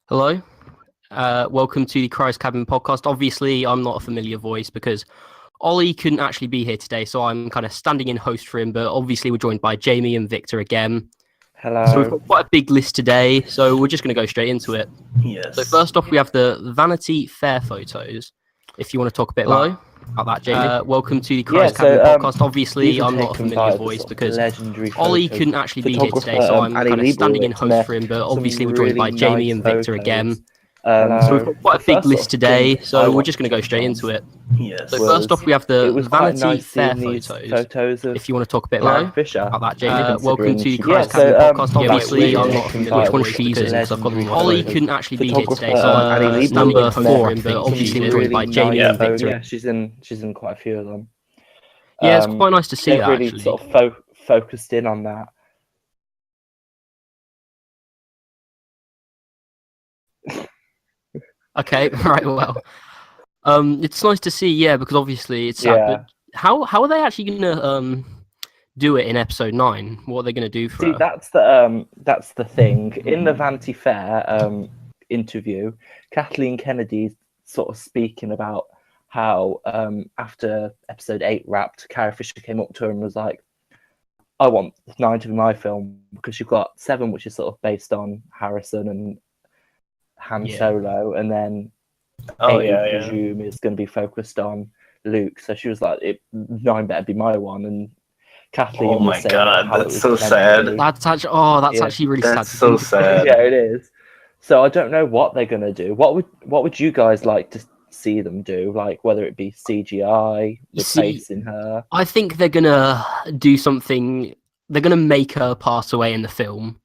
Hello, welcome to the Cryo's Cabin podcast. Obviously, I'm not a familiar voice because Ollie couldn't actually be here today, so I'm kind of standing in host for him. But obviously, we're joined by Jamie and Victor again. Hello. So we've got quite a big list today, so we're just going to go straight into it. Yes. So first off, we have the Vanity Fair photos. If you want to talk a bit about that, Jamie. Welcome to the Cryo's Cabin podcast. Obviously, I'm not a familiar voice because Ollie couldn't actually be here today, so I'm kind of standing in host for him. But obviously, we're joined by Jamie and Victor again. So we've got quite a big list today, so we're just going to go straight into it. Yes. So first off, we have the Vanity Fair photos. photos. Of If you want to talk a bit Fisher. about that, Jamie. Welcome to the Yeah, Cryo's so, Cabin podcast. Obviously, yeah, I'm not familiar which one she's in, because I've got them. Ollie couldn't actually be here today, so Annie I'm Lee standing in for him. But obviously, we're joined by Jamie and Victor. Yeah, she's in quite a few of them. Yeah, it's quite nice to see that, really actually. sort of focused in on that. Okay, right, well. It's nice to see, yeah, because obviously it's sad, but how are they actually gonna do it in episode 9? What are they gonna do for See, her? that's the thing. In the Vanity Fair interview, Kathleen Kennedy's sort of speaking about how after episode 8 wrapped, Carrie Fisher came up to her and was like, I want 9 to be my film, because you've got 7, which is sort of based on Harrison and Han Solo, and then 8, I presume, is going to be focused on Luke. So she was like, 9 better be my one. And Kathleen, oh my god, that's so sad. That's actually really sad. That's so sad. Yeah, it is. So I don't know what they're going to do. What would you guys like to see them do? Like, whether it be CGI, replacing her? I think they're gonna do something. They're gonna make her pass away in the film.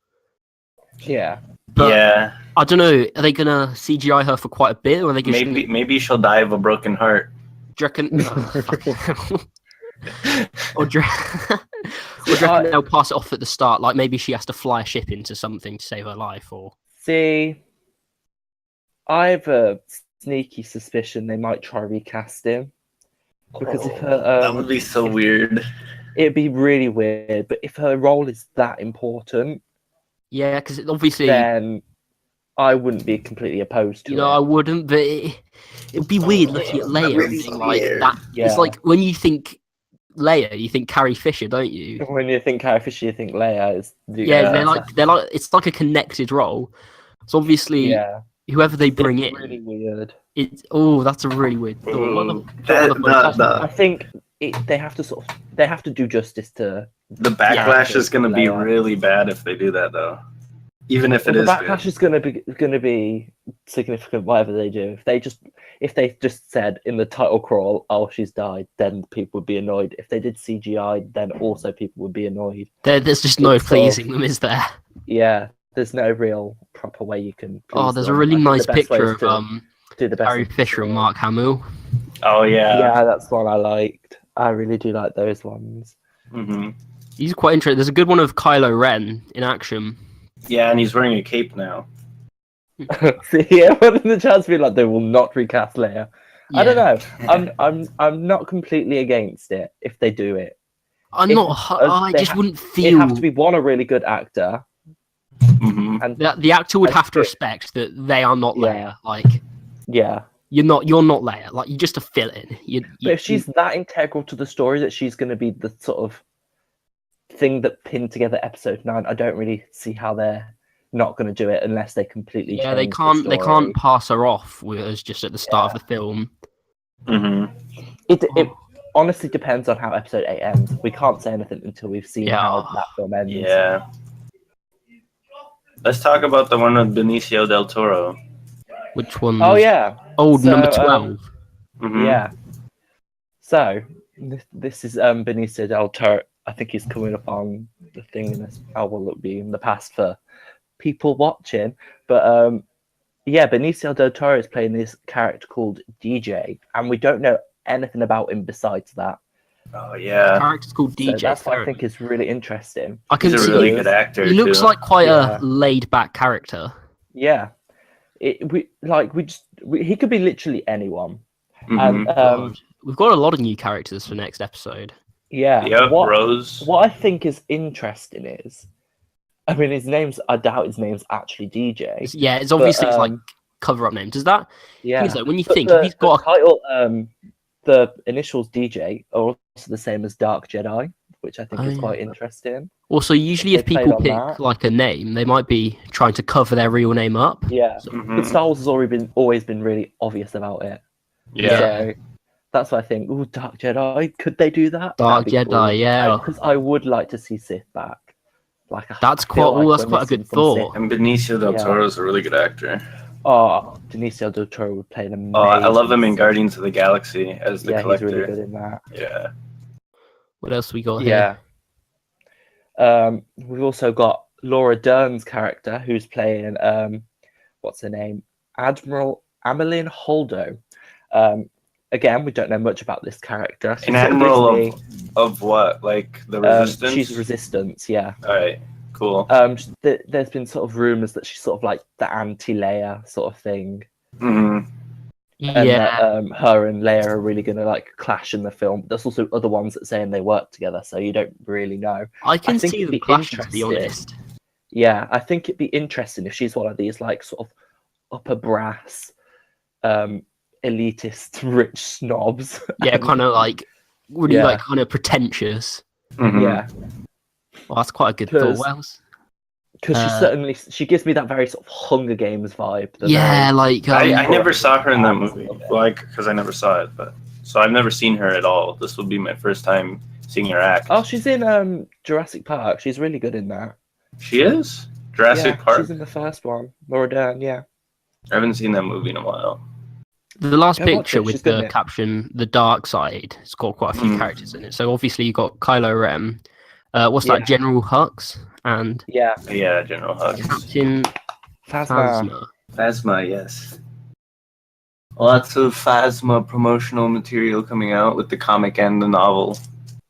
Yeah. But yeah. I don't know. Are they gonna CGI her for quite a bit, or are they just maybe she'll die of a broken heart? Do you reckon? or do you reckon they'll pass it off at the start? Like maybe she has to fly a ship into something to save her life, or see. I have a sneaky suspicion they might try recasting, because if her that would be so weird. It'd be really weird. But if her role is that important, yeah, because obviously, then I wouldn't be completely opposed to it. I wouldn't, but it'd be weird looking at Leia and being like that. Yeah. It's like when you think Leia, you think Carrie Fisher, don't you? When you think Carrie Fisher, you think Leia is. They're like it's like a connected role. So obviously, whoever they bring in, really weird. That's a really weird thought. I think they have to do justice to the backlash is going to be really bad if they do that, though. Even if it is the backlash is going to be significant, whatever they do. If they just said in the title crawl, "Oh, she's died," then people would be annoyed. If they did CGI, then also people would be annoyed. There's just no pleasing them, is there? Yeah, there's no real proper way you can. There's a really nice picture of Carrie Fisher and Mark Hamill. Oh yeah, yeah, that's one I liked. I really do like those ones. Mm-hmm. He's quite interesting. There's a good one of Kylo Ren in action. Yeah, and he's wearing a cape now. See, yeah, what the chance be like they will not recast Leia? Yeah. I don't know. I'm not completely against it if they do it. I just wouldn't feel. It'd have to be a really good actor, and the actor would have to respect that they are not Leia. Like, you're not Leia. Like, you're just a fill-in. But if she's that integral to the story that she's going to be the sort of thing that pinned together episode 9, I don't really see how they're not going to do it unless they completely change they can't pass her off with us just at the start of the film. It honestly depends on how episode 8 ends. We can't say anything until we've seen how that film ends. Yeah. Let's talk about the one with Benicio del Toro. Which one? Oh yeah, number 12. Yeah. So this is Benicio del Toro. I think he's coming up on the thing in this. How will it be in the past for people watching? But Benicio del Toro is playing this character called DJ, and we don't know anything about him besides that. Oh yeah, the character's called DJ. So that's what I think is really interesting. He's a really good actor. He looks like quite a laid-back character. Yeah, he could be literally anyone. Mm-hmm. And we've got a lot of new characters for next episode. Yeah. Yep, Rose. What I think is interesting is I mean, I doubt his name's actually DJ. Yeah, it's obviously his like cover-up name. Does that? Yeah. So when you think if he's got the title, the initials DJ are also the same as Dark Jedi, which I think is quite interesting. Also, usually if people pick like a name, they might be trying to cover their real name up. Yeah, but Star Wars has always been really obvious about it. Yeah. So that's why I think, ooh, Dark Jedi, could they do that? Dark Jedi, cool. Yeah. Because I would like to see Sith back. That's quite a good thought. And Benicio del Toro is a really good actor. Oh, Benicio del Toro would play an amazing. Oh, I love him in Guardians of the Galaxy as the collector. He's really good in that. Yeah. What else we got here? We've also got Laura Dern's character, who's playing what's her name, Admiral Amelin Holdo. Again, we don't know much about this character. An admiral of what? Like the Resistance? She's Resistance, yeah. All right, cool. There's been sort of rumors that she's sort of like the anti-Leia sort of thing. Mm-hmm. And that, her and Leia are really going to like clash in the film. There's also other ones that saying they work together, so you don't really know. I think see them clashing, to be honest. Yeah, I think it'd be interesting if she's one of these like sort of upper brass, elitist, rich snobs. Yeah, kind of like really like kind of pretentious. Mm-hmm. Yeah. Well, that's quite a good thought, Wells. Because she gives me that very sort of Hunger Games vibe. Yeah, like I never saw her in that movie, like because I never saw it, but so I've never seen her at all. This will be my first time seeing her act. Oh, she's in Jurassic Park. She's really good in that. She is? Jurassic Park? She's in the first one. Laura Dern, yeah. I haven't seen that movie in a while. The last picture with the caption, "The Dark Side," it's got quite a few characters in it. So obviously you got Kylo Ren. What's that? General Hux and General Hux. Captain Phasma. Phasma, yes. Lots of Phasma promotional material coming out with the comic and the novel.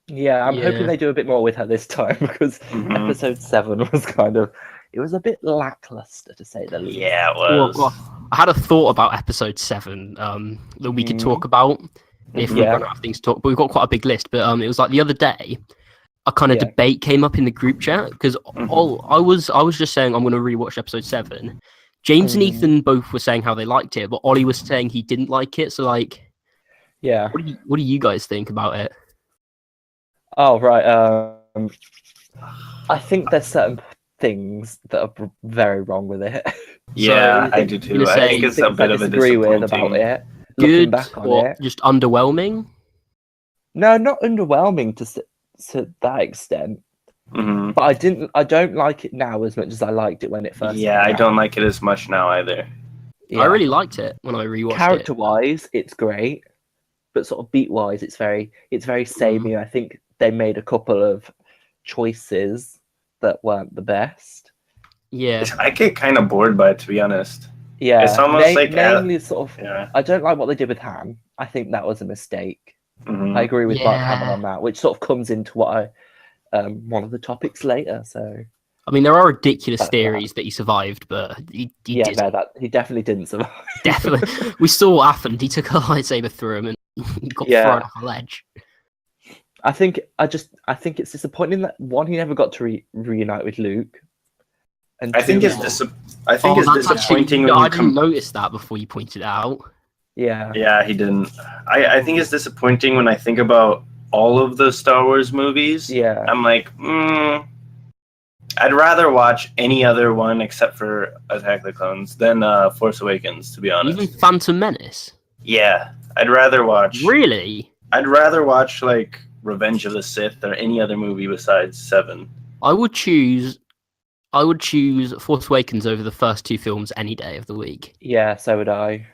Yeah, I'm hoping they do a bit more with her this time because episode 7 was it was a bit lackluster to say the least. Yeah, it was. Well, I had a thought about episode 7 that we could talk about if we run out of things to talk, but we've got quite a big list. But it was like the other day, a kind of debate came up in the group chat because I was just saying I'm going to rewatch episode 7. James and Ethan both were saying how they liked it, but Ollie was saying he didn't like it. So like, what do you guys think about it? Oh right, I think there's certain things that are very wrong with it. Yeah, I do too. I think it's a bit of a disappointing. About it. Good back on or it. Just underwhelming? No, not underwhelming to that extent. Mm-hmm. But I don't like it now as much as I liked it when it first came out. I don't like it as much now either. Yeah. I really liked it when I rewatched it. Character-wise, it's great, but sort of beat-wise, it's very samey. I think they made a couple of choices that weren't the best. Yeah, I get kind of bored by it, to be honest. Yeah, it's almost namely sort of. I don't like what they did with Han. I think that was a mistake. I agree with Mark Hamill on that, which sort of comes into what one of the topics later. So, I mean, there are ridiculous theories that he survived, but he didn't. No, he definitely didn't survive. Definitely, we saw what happened. He took a lightsaber through him and he got thrown off a ledge. I think it's disappointing that he never got to reunite with Luke. And I think it's disappointing when I didn't notice that before you pointed it out. Yeah, he didn't. I think it's disappointing when I think about all of the Star Wars movies. Yeah, I'm like, I'd rather watch any other one except for Attack of the Clones than Force Awakens, to be honest. Even Phantom Menace? Yeah, I'd rather watch. Really? I'd rather watch like Revenge of the Sith or any other movie besides 7. I would choose Force Awakens over the first 2 films any day of the week. Yeah, so would I.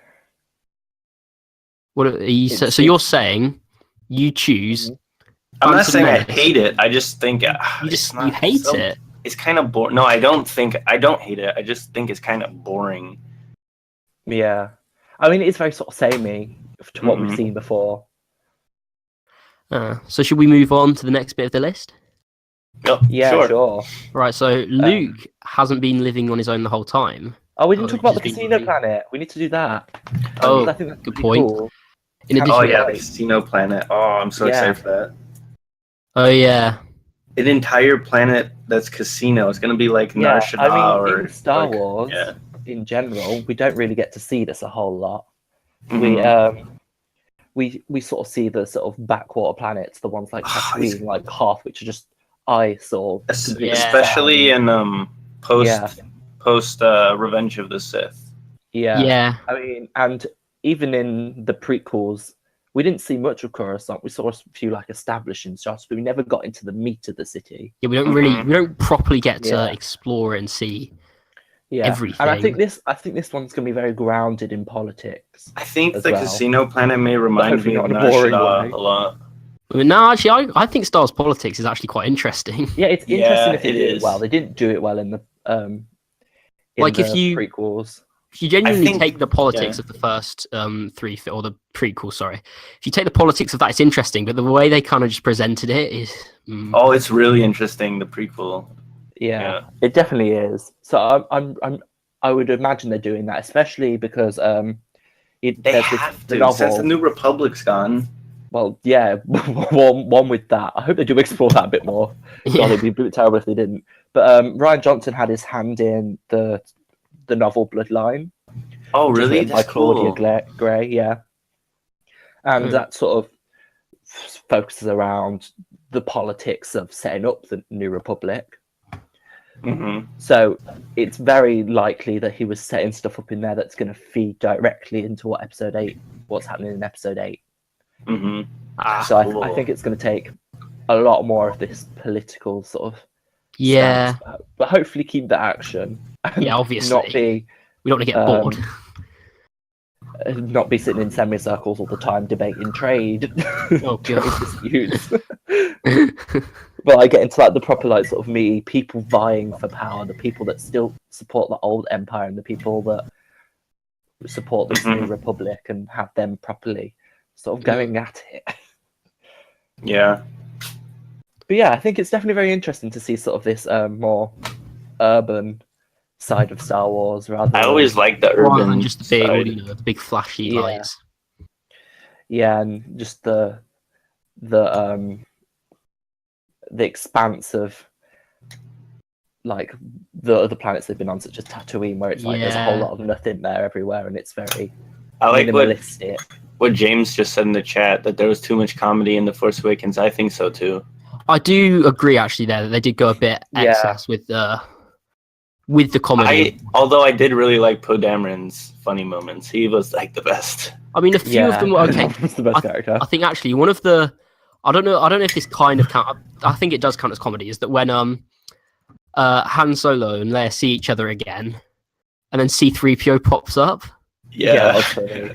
What are you? So you're saying you choose? I'm not saying I hate it. I just think you hate it. It's kind of boring. No, I don't hate it. I just think it's kind of boring. Yeah, I mean it's very sort of samey to what we've seen before. So should we move on to the next bit of the list? Yeah, sure. Right, so Luke hasn't been living on his own the whole time. Oh, we didn't talk about the casino planet. We need to do that. Oh, I think that's good point. Cool. In addition, the casino planet. Oh, I'm so excited for that. Oh yeah. an entire planet that's casino. It's going to be like Nar Shaddaa, I mean, or in Star like, Wars, in general, we don't really get to see this a whole lot. Mm-hmm. We sort of see the sort of backwater planets, the ones like Tatooine, like Hoth, which are just ice or especially in post Revenge of the Sith. Yeah. I mean, and even in the prequels, we didn't see much of Coruscant. We saw a few like establishing shots, but we never got into the meat of the city. Yeah, we don't properly get to explore and see everything. And I think this one's gonna be very grounded in politics. I think the casino planet may remind me of Nar Shaddaa a lot. I mean, no, actually, I think Star Wars politics is actually quite interesting. Yeah, it's interesting if they did it well. They didn't do it well in the prequels. If you genuinely take the politics of the first three, or the prequel, sorry. If you take the politics of that, it's interesting, but the way they kind of just presented it is... Oh, it's really interesting, the prequel. Yeah, it definitely is. So I would imagine they're doing that, especially because they have to, since the New Republic's gone. Well, yeah, one with that. I hope they do explore that a bit more. God, it'd be a bit terrible if they didn't. But Rian Johnson had his hand in the novel Bloodline. Oh, really? That's by Claudia Gray, yeah. And that sort of focuses around the politics of setting up the New Republic. Mm-hmm. So it's very likely that he was setting stuff up in there that's going to feed directly into what's happening in episode 8. Mm-hmm. I think it's going to take a lot more of this political sort of stance, but hopefully keep the action. Yeah, obviously. We don't want to get bored. Not be sitting in semicircles all the time debating trade. Oh god. Disputes. But I get into like the proper like sort of meaty people vying for power, the people that still support the old empire and the people that support this new republic, and have them properly sort of going at it. Yeah. But yeah, I think it's definitely very interesting to see sort of this more urban side of Star Wars rather. I always like the urban than just the big flashy lights. Yeah, and just the expanse of like the other planets they've been on, such as Tatooine, where it's like there's a whole lot of nothing there everywhere, and it's very minimalistic. What James just said in the chat, that there was too much comedy in The Force Awakens. I think so too. I do agree actually there that they did go a bit excess with the comedy. Although I did really like Poe Dameron's funny moments. He was like the best. I mean, a few of them were okay. He's the best character. I think actually one of the I don't know if this kind of count. I think it does count as comedy. Is that when Han Solo and Leia see each other again, and then C-3PO pops up. Yeah,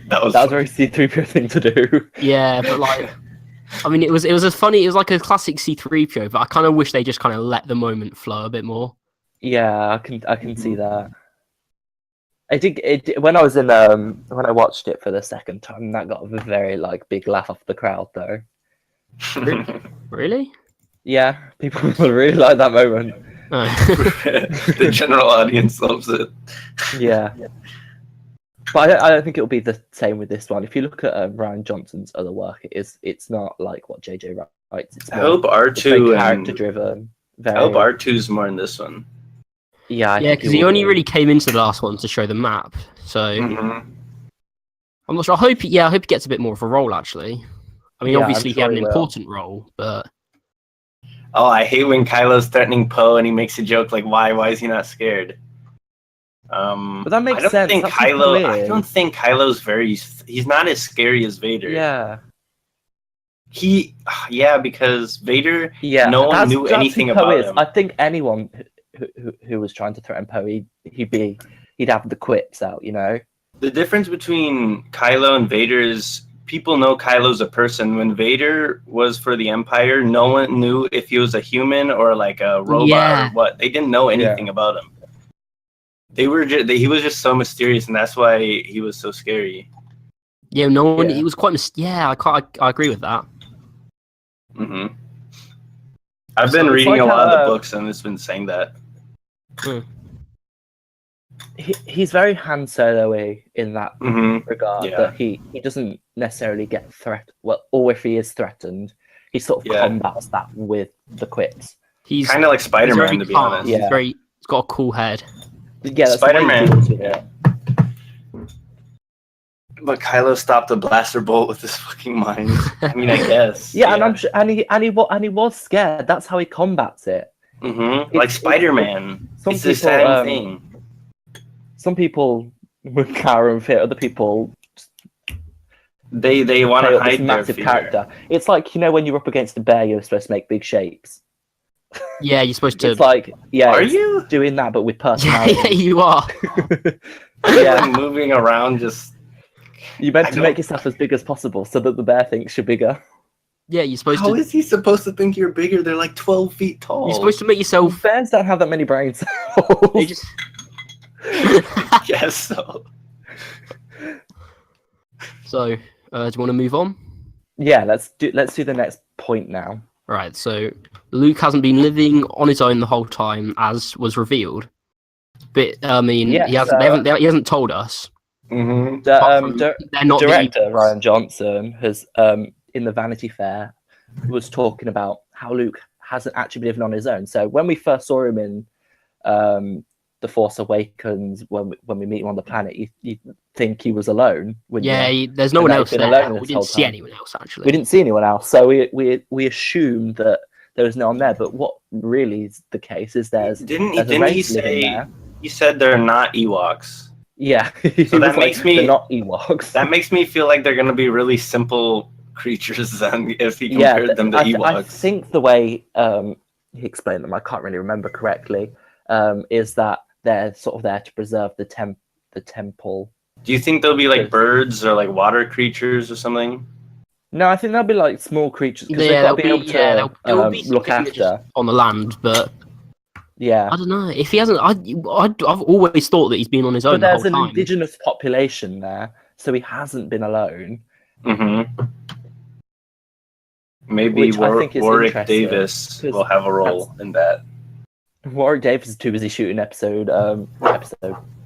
that was a very C-3PO thing to do. Yeah, but like, I mean, it was like a classic C-3PO, but I kind of wish they just kind of let the moment flow a bit more. Yeah, I can see that. When I was in when I watched it for the second time, that got a very like big laugh off the crowd though. Really? Yeah, people really like that moment. Oh. The general audience loves it. Yeah. But I don't think it'll be the same with this one. If you look at Rian Johnson's other work, it's not like what JJ writes. It's more, I hope R2 character driven. I hope R2's more in this one. Yeah, because he only really came into the last one to show the map. So I'm not sure. I hope he gets a bit more of a role. Actually, I mean, obviously he had an important role, but oh, I hate when Kylo's threatening Poe and he makes a joke like, "Why is he not scared?" But that makes sense. I don't think Kylo's he's not as scary as Vader. Yeah. Because Vader, no one knew anything about him. I think anyone who was trying to threaten Poe, he'd have the quips out, you know? The difference between Kylo and Vader is people know Kylo's a person. When Vader was for the Empire, no one knew if he was a human or like a robot or what. They didn't know anything about him. He was just so mysterious, and that's why he was so scary. Yeah, no one. He was quite. I agree with that. Mm-hmm. I've been reading a lot of the books, and it's been saying that. He's very Han Solo-y in that regard. That he doesn't necessarily get threatened. Well, or if he is threatened, he sort of combats that with the quips. He's kind of like Spider-Man, to be honest. Yeah. He's got a cool head. Yeah, that's Spider-Man. But Kylo stopped a blaster bolt with his fucking mind. I mean, I guess. Yeah, and I'm sure, and he was scared. That's how he combats it. Mm-hmm. Like Spider-Man. It's the same thing. Some people with cower and fear. Other people. They want to hide massive their character. It's like, you know, when you're up against a bear, you're supposed to make big shapes. Yeah, you're supposed to. It's like, yeah, are you doing that, but with personality? Yeah, you are. Yeah, moving around just. You meant to make yourself as big as possible so that the bear thinks you're bigger. Yeah, you're supposed to. How is he supposed to think you're bigger? They're like 12 feet tall. You're supposed to make yourself. Bears don't have that many brains. They just. I guess so. So, do you want to move on? Yeah, let's do the next point now. Right. So Luke hasn't been living on his own the whole time, as was revealed. But I mean, he hasn't told us. Mm-hmm. Director Ryan Johnson has, in the Vanity Fair, was talking about how Luke hasn't actually been living on his own. So when we first saw him in The Force Awakens, when we meet him on the planet, you think he was alone. There's no one else there. We didn't see anyone else, actually. We didn't see anyone else, so we assumed that there was no one there. But what really is the case is didn't he say? He said they're not Ewoks. Yeah, so that makes me they're not Ewoks. That makes me feel like they're going to be really simple creatures then, if he compared them to Ewoks. I think the way he explained them, I can't really remember correctly, is that they're sort of there to preserve the temple. Do you think they'll be like birds or like water creatures or something? No, I think they'll be like small creatures because they've got to be able to look after on the land, but. Yeah, I don't know if he hasn't. I've always thought that he's been on his own. But there's the whole an indigenous population there, so he hasn't been alone. Mm-hmm. Maybe Warwick Davis will have a role in that. Warwick Davis is too busy shooting episode.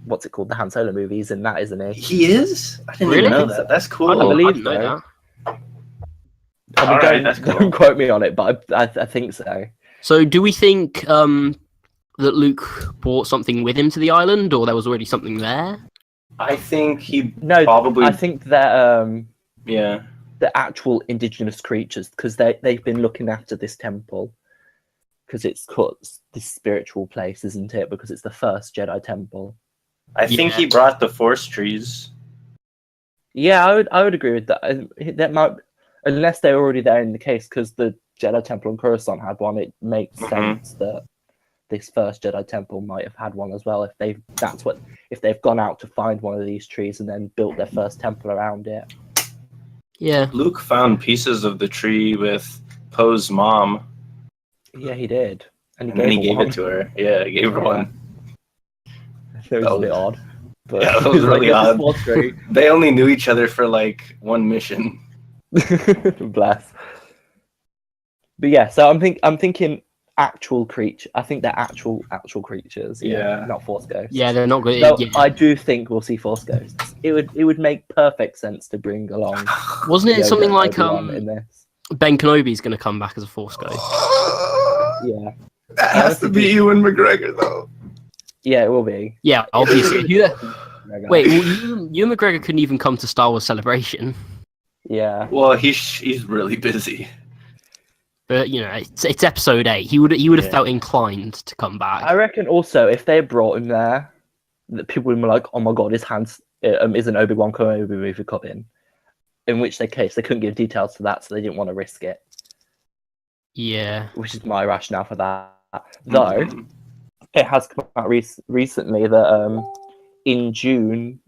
What's it called? The Han Solo movies, and that isn't he? He is. I didn't even know that. That's cool. I believe so. Don't quote me on it, but I think so. So, do we think that Luke brought something with him to the island, or there was already something there? I think probably. I think that the actual indigenous creatures, because they've been looking after this temple, because it's this spiritual place, isn't it? Because it's the first Jedi temple. I think he brought the Force trees. Yeah, I would agree with that. That might, unless they're already there in the case, because the Jedi temple in Coruscant had one. It makes sense that this first Jedi temple might have had one as well. If they've gone out to find one of these trees and then built their first temple around it. Yeah, Luke found pieces of the tree with Poe's mom. Yeah, he did, and then he gave it to her. Yeah, he gave her one. That was a bit odd. But yeah, that was really odd. They only knew each other for like one mission. Bless. But yeah, so I'm thinking actual creature. I think they're actual creatures. Yeah, not Force ghosts. Yeah, they're not good. So I do think we'll see Force ghosts. It would make perfect sense to bring along. Wasn't it something like in this? Ben Kenobi's going to come back as a Force ghost? Yeah, that has to be Ewan McGregor though. Yeah, it will be. Yeah, obviously. Wait, Ewan McGregor couldn't even come to Star Wars Celebration. Yeah. Well, he's really busy. But it's episode 8. He would have felt inclined to come back. I reckon also if they brought him there, that people would be like, "Oh my god, his hands isn't Obi-Wan Kenobi movie coming?" In which case they couldn't give details to that, so they didn't want to risk it. Yeah, which is my rationale for that. Though it has come out recently that in June,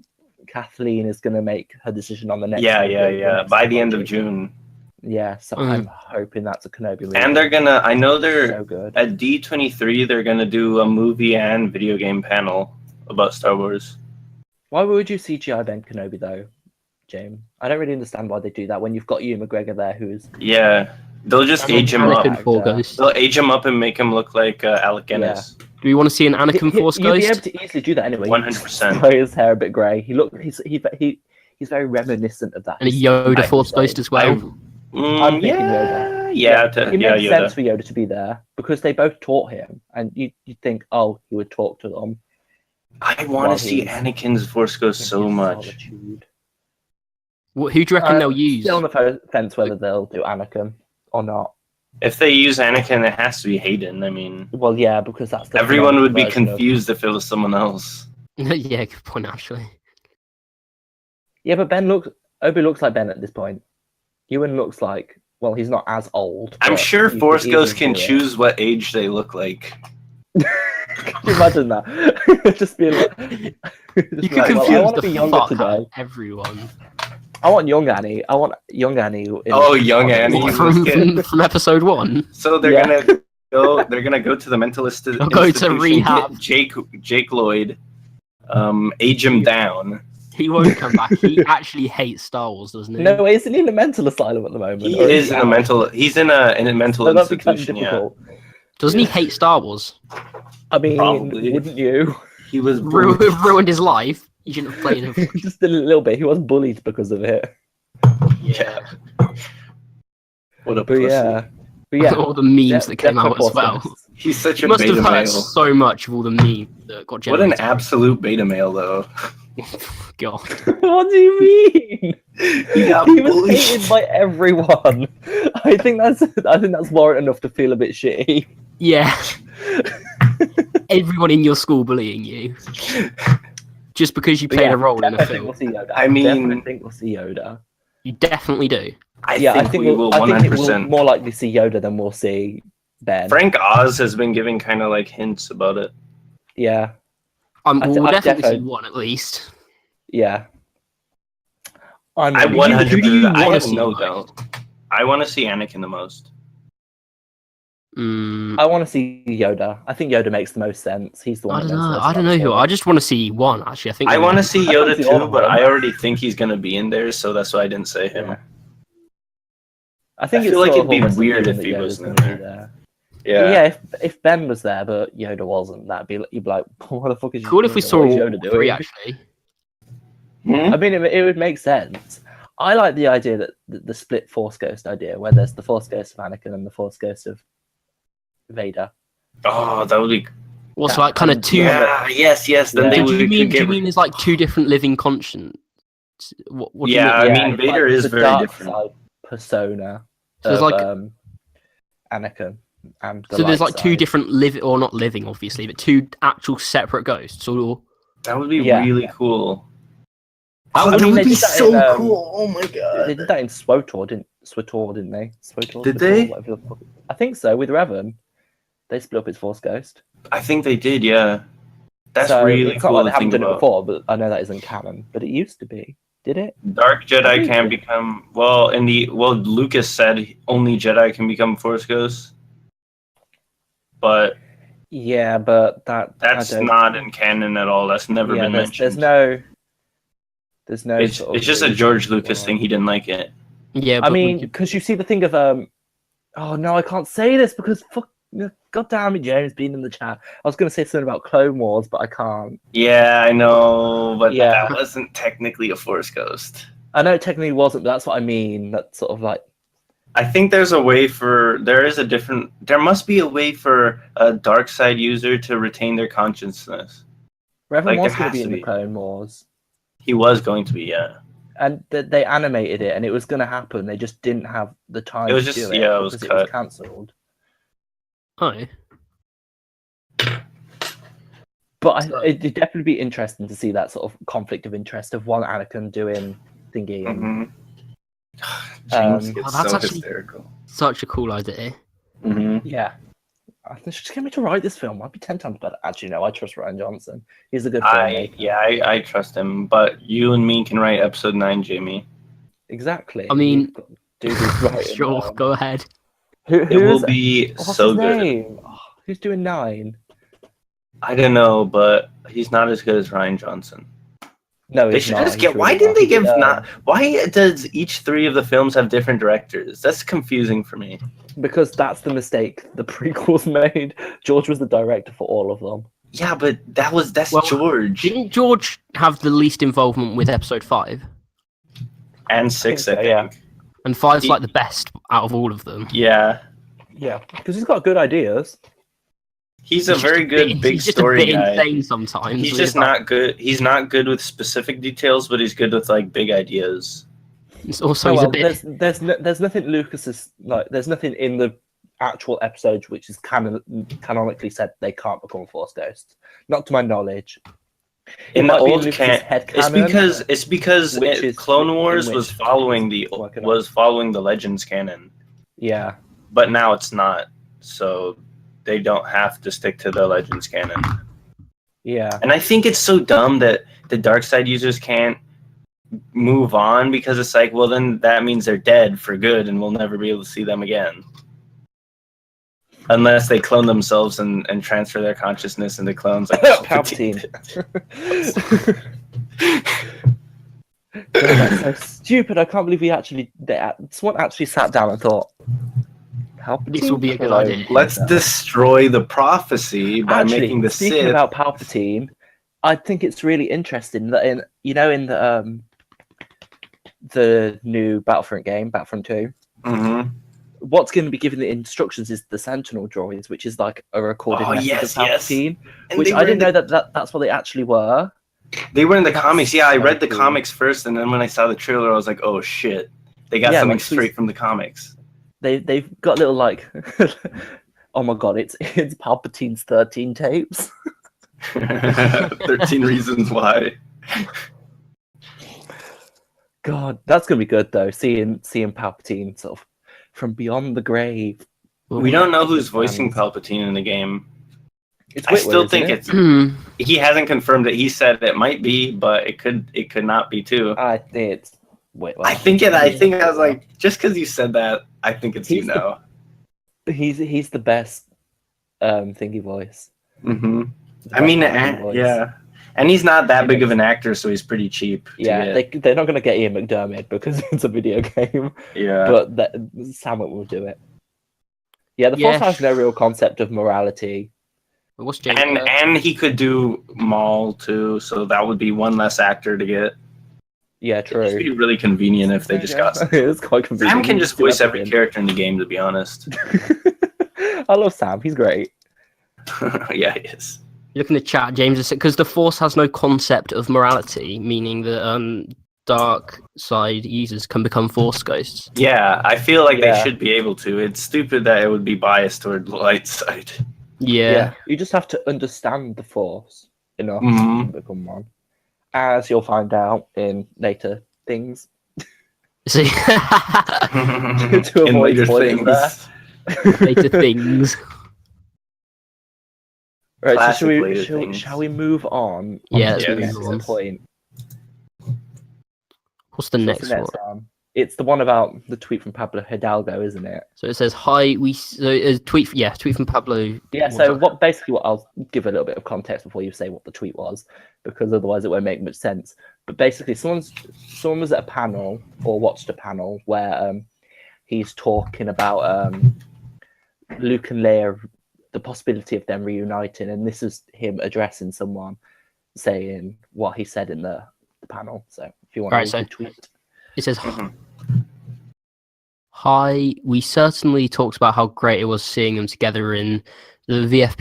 Kathleen is going to make her decision on the next. Yeah. By the end of June. Yeah, so I'm hoping that's a Kenobi movie. And they're gonna. I know they're so good. At D23. They're gonna do a movie and video game panel about Star Wars. Why would you CGI Ben Kenobi though, James? I don't really understand why they do that when you've got Ewan McGregor there, who's They'll just age him up. They'll age him up and make him look like Alec Guinness. Yeah. Do we want to see an Anakin Force Ghost? You'd be able to easily do that anyway. 100%. Dye his hair a bit grey. He's very reminiscent of that. And a Yoda Force Ghost as well. I'm thinking Yoda. It makes sense for Yoda to be there because they both taught him, and you think, oh, he would talk to them. I want to see Anakin's Force Ghost so much. Solitude. Who do you reckon they'll use? Still on the fence whether they'll do Anakin or not. If they use Anakin, it has to be Hayden. I mean, well, yeah, because that's the everyone would be confused if it was someone else. Yeah, good point actually. Yeah, but Obi looks like Ben at this point. Ewan looks like, well, he's not as old. I'm sure Force Ghosts can choose what age they look like. Can you imagine that? Just being like, you can confuse the fuck out of everyone. I want young Annie. I want young Annie. Young Annie from episode 1. So they're gonna go. They're gonna go to the mental institution. Go to rehab. Jake Lloyd, age him down. He won't come back. He actually hates Star Wars, doesn't he? No, isn't he in a mental asylum at the moment? He is in a mental. He's in a mental institution. Yeah. Doesn't he hate Star Wars? I mean, probably. Wouldn't you? He was ruined his life. He shouldn't have played him. Just a little bit. He was bullied because of it. Yeah. What a but pussy. Yeah. All the memes that came out as well. He's such a must beta have heard male. So much of all the memes that got generated. What an absolute beta male, though. God. What do you mean? He was hated by everyone. I think that's warrant enough to feel a bit shitty. Yeah. Everyone in your school bullying you. Just because you played a role in a film. We'll see Yoda. I mean, definitely think we'll see Yoda. You definitely do. I think we will 100%. I think we'll more likely see Yoda than we'll see Ben. Frank Oz has been giving kind of like hints about it. Yeah. We'll definitely see one at least. Yeah. I 100%. I have no doubt. I want to see Anakin the most. I want to see Yoda. I think Yoda makes the most sense. He's the one. I don't know who. I just want to see one. Actually, I want to see Yoda too, but I already think he's gonna be in there, so that's why I didn't say him. Yeah. I feel like it'd be weird if he wasn't in there. Yeah. If Ben was there, but Yoda wasn't, you'd be like, what the fuck is cool if we saw Yoda doing? 3 actually. I mean, it would make sense. I like the idea that the split Force Ghost idea, where there's the Force Ghost of Anakin and the Force Ghost of Vader. Oh, that would be. What's like kind of two? Yeah, yes. Then do you mean there's like 2 different living conscience? What do you mean? I mean Vader is very dark different. Side persona. So there's like Anakin. And so there's like 2 different not living, obviously, but 2 actual separate ghosts. Or that would be really cool. That would be so cool. Oh my god! They did that in SWTOR, didn't they? Did they? I think so. With Revan, they split up his Force Ghost. I think they did. Yeah, that's really cool. Like they haven't done it before, but I know that isn't canon. But it used to be. Did it? Dark Jedi can become Lucas said only Jedi can become Force Ghosts. But yeah, but that's not in canon at all. That's never been mentioned. There's no. It's just a George Lucas thing. He didn't like it. Yeah, I mean, because you see the thing of oh no, I can't say this because fuck, God damn it, James being in the chat. I was going to say something about Clone Wars, but I can't. Yeah, I know, but that wasn't technically a Force Ghost. I know it technically wasn't, but that's what I mean. That's sort of like. I think there must be a way for a dark side user to retain their consciousness. Revan was going to be in the Clone Wars. He was going to be, yeah. And they animated it, and it was going to happen. They just didn't have the time. It was just, it was cut. It was cancelled. Hi. But it'd definitely be interesting to see that sort of conflict of interest of one Anakin doing thingy. And, James gets so hysterical. Such a cool idea. Yeah. Just get me to write this film. I'd be 10 times better. Actually, no, I trust Rian Johnson. He's a good filmmaker. I trust him. But you and me can write episode 9, Jamie. Exactly. I mean, do this right. Sure, go ahead. It will be so good. Who's doing 9? I don't know, but he's not as good as Rian Johnson. No, they should just get. Why didn't they give not? Why does each 3 of the films have different directors? That's confusing for me. Because that's the mistake the prequels made. George was the director for all of them. Yeah, but that's George. Didn't George have the least involvement with episode 5? And 6, I think. And 5's like the best out of all of them. Yeah. Yeah, because he's got good ideas. He's a very good big story guy. He's just a bit insane sometimes. He's just not good. He's not good with specific details, but he's good with like big ideas. It's also there's nothing Lucas is like. There's nothing in the actual episode which is canonically said they can't become Force ghosts. Not to my knowledge. In the old it's because Clone Wars was following the Legends canon. Yeah, but now it's not. So they don't have to stick to the Legends canon. Yeah, and I think it's so dumb that the dark side users can't move on because it's like, well, then that means they're dead for good, and we'll never be able to see them again. Unless they clone themselves and transfer their consciousness into clones like Palpatine. That's so stupid. I can't believe someone actually sat down and thought, Palpatine, this will be a good idea. Let's destroy the prophecy by making the Sith. Speaking about Palpatine, I think it's really interesting that in the new Battlefront game, Battlefront 2, what's going to be given the instructions is the Sentinel droids, which is like a recorded message of Palpatine, which I didn't know that's what they actually were. They were in the comics. Yeah, I read the comics first, and then when I saw the trailer, I was like, oh shit. They got something straight from the comics. They've got little like, oh my god, it's Palpatine's 13 tapes. 13 reasons why. God, that's gonna be good though. Seeing Palpatine sort of from beyond the grave. We don't know who's voicing Palpatine in the game. It's I still think it's. He hasn't confirmed it. He said it might be, but it could not be too. I think it's Whitwer. I think I was like, just because you said that, I think it's He's the best thingy voice. I mean, yeah. And he's not that big of an actor, so he's pretty cheap. Yeah, they're not going to get Ian McDermott because it's a video game. Yeah. But Sam will do it. Yeah, the Force has no real concept of morality. And he could do Maul too, so that would be one less actor to get. Yeah, true. It'd be really convenient if they just got. It's quite convenient. Sam can just voice every character in the game, to be honest. I love Sam. He's great. Yeah, he is. Look in the chat, James, because the Force has no concept of morality, meaning that dark side users can become Force ghosts. Yeah, I feel like they should be able to. It's stupid that it would be biased toward the light side. Yeah. You just have to understand the Force enough to become one, as you'll find out in later things. See, to avoid spoilers there. Later things. Right, so shall we move on? Yeah, to the next point. What's the next one? It's the one about the tweet from Pablo Hidalgo, isn't it? So it says, "Hi, tweet from Pablo." Yeah. So what I'll give a little bit of context before you say what the tweet was, because otherwise it won't make much sense. But basically, someone was at a panel or watched a panel where he's talking about Luke and Leia, the possibility of them reuniting, and this is him addressing someone, saying what he said in the panel. So if you want to tweet. It says, "Hi, we certainly talked about how great it was seeing them together in the VF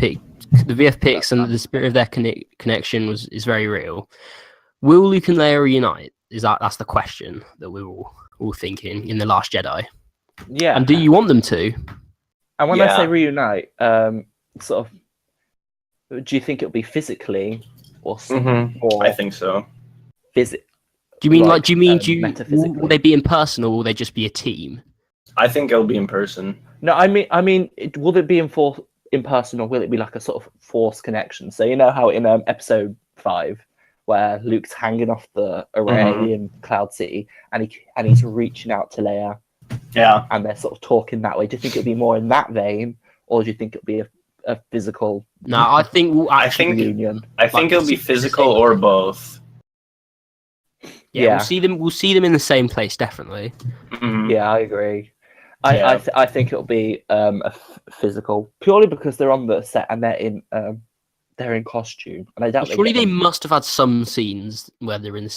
pics, and the spirit of their connection is very real. Will Luke and Leia reunite? That's the question that we were all thinking in The Last Jedi. Yeah. And do you want them to? And when I say reunite, sort of, do you think it'll be physically or I think so. Do you mean will they be in person or will they just be a team? I think it'll be in person. No, I mean, will it be in person or will it be like a sort of Force connection? So you know how in episode 5, where Luke's hanging off the array in Cloud City, and he's reaching out to Leia. Yeah. And they're sort of talking that way. Do you think it'll be more in that vein, or do you think it'll be a physical? No, I think reunion. I think it'll be physical or both. Yeah, we'll see them in the same place, definitely. Yeah, I agree. I think it'll be a physical, purely because they're on the set and they're in costume, and I doubt. Surely they must have had some scenes where they're in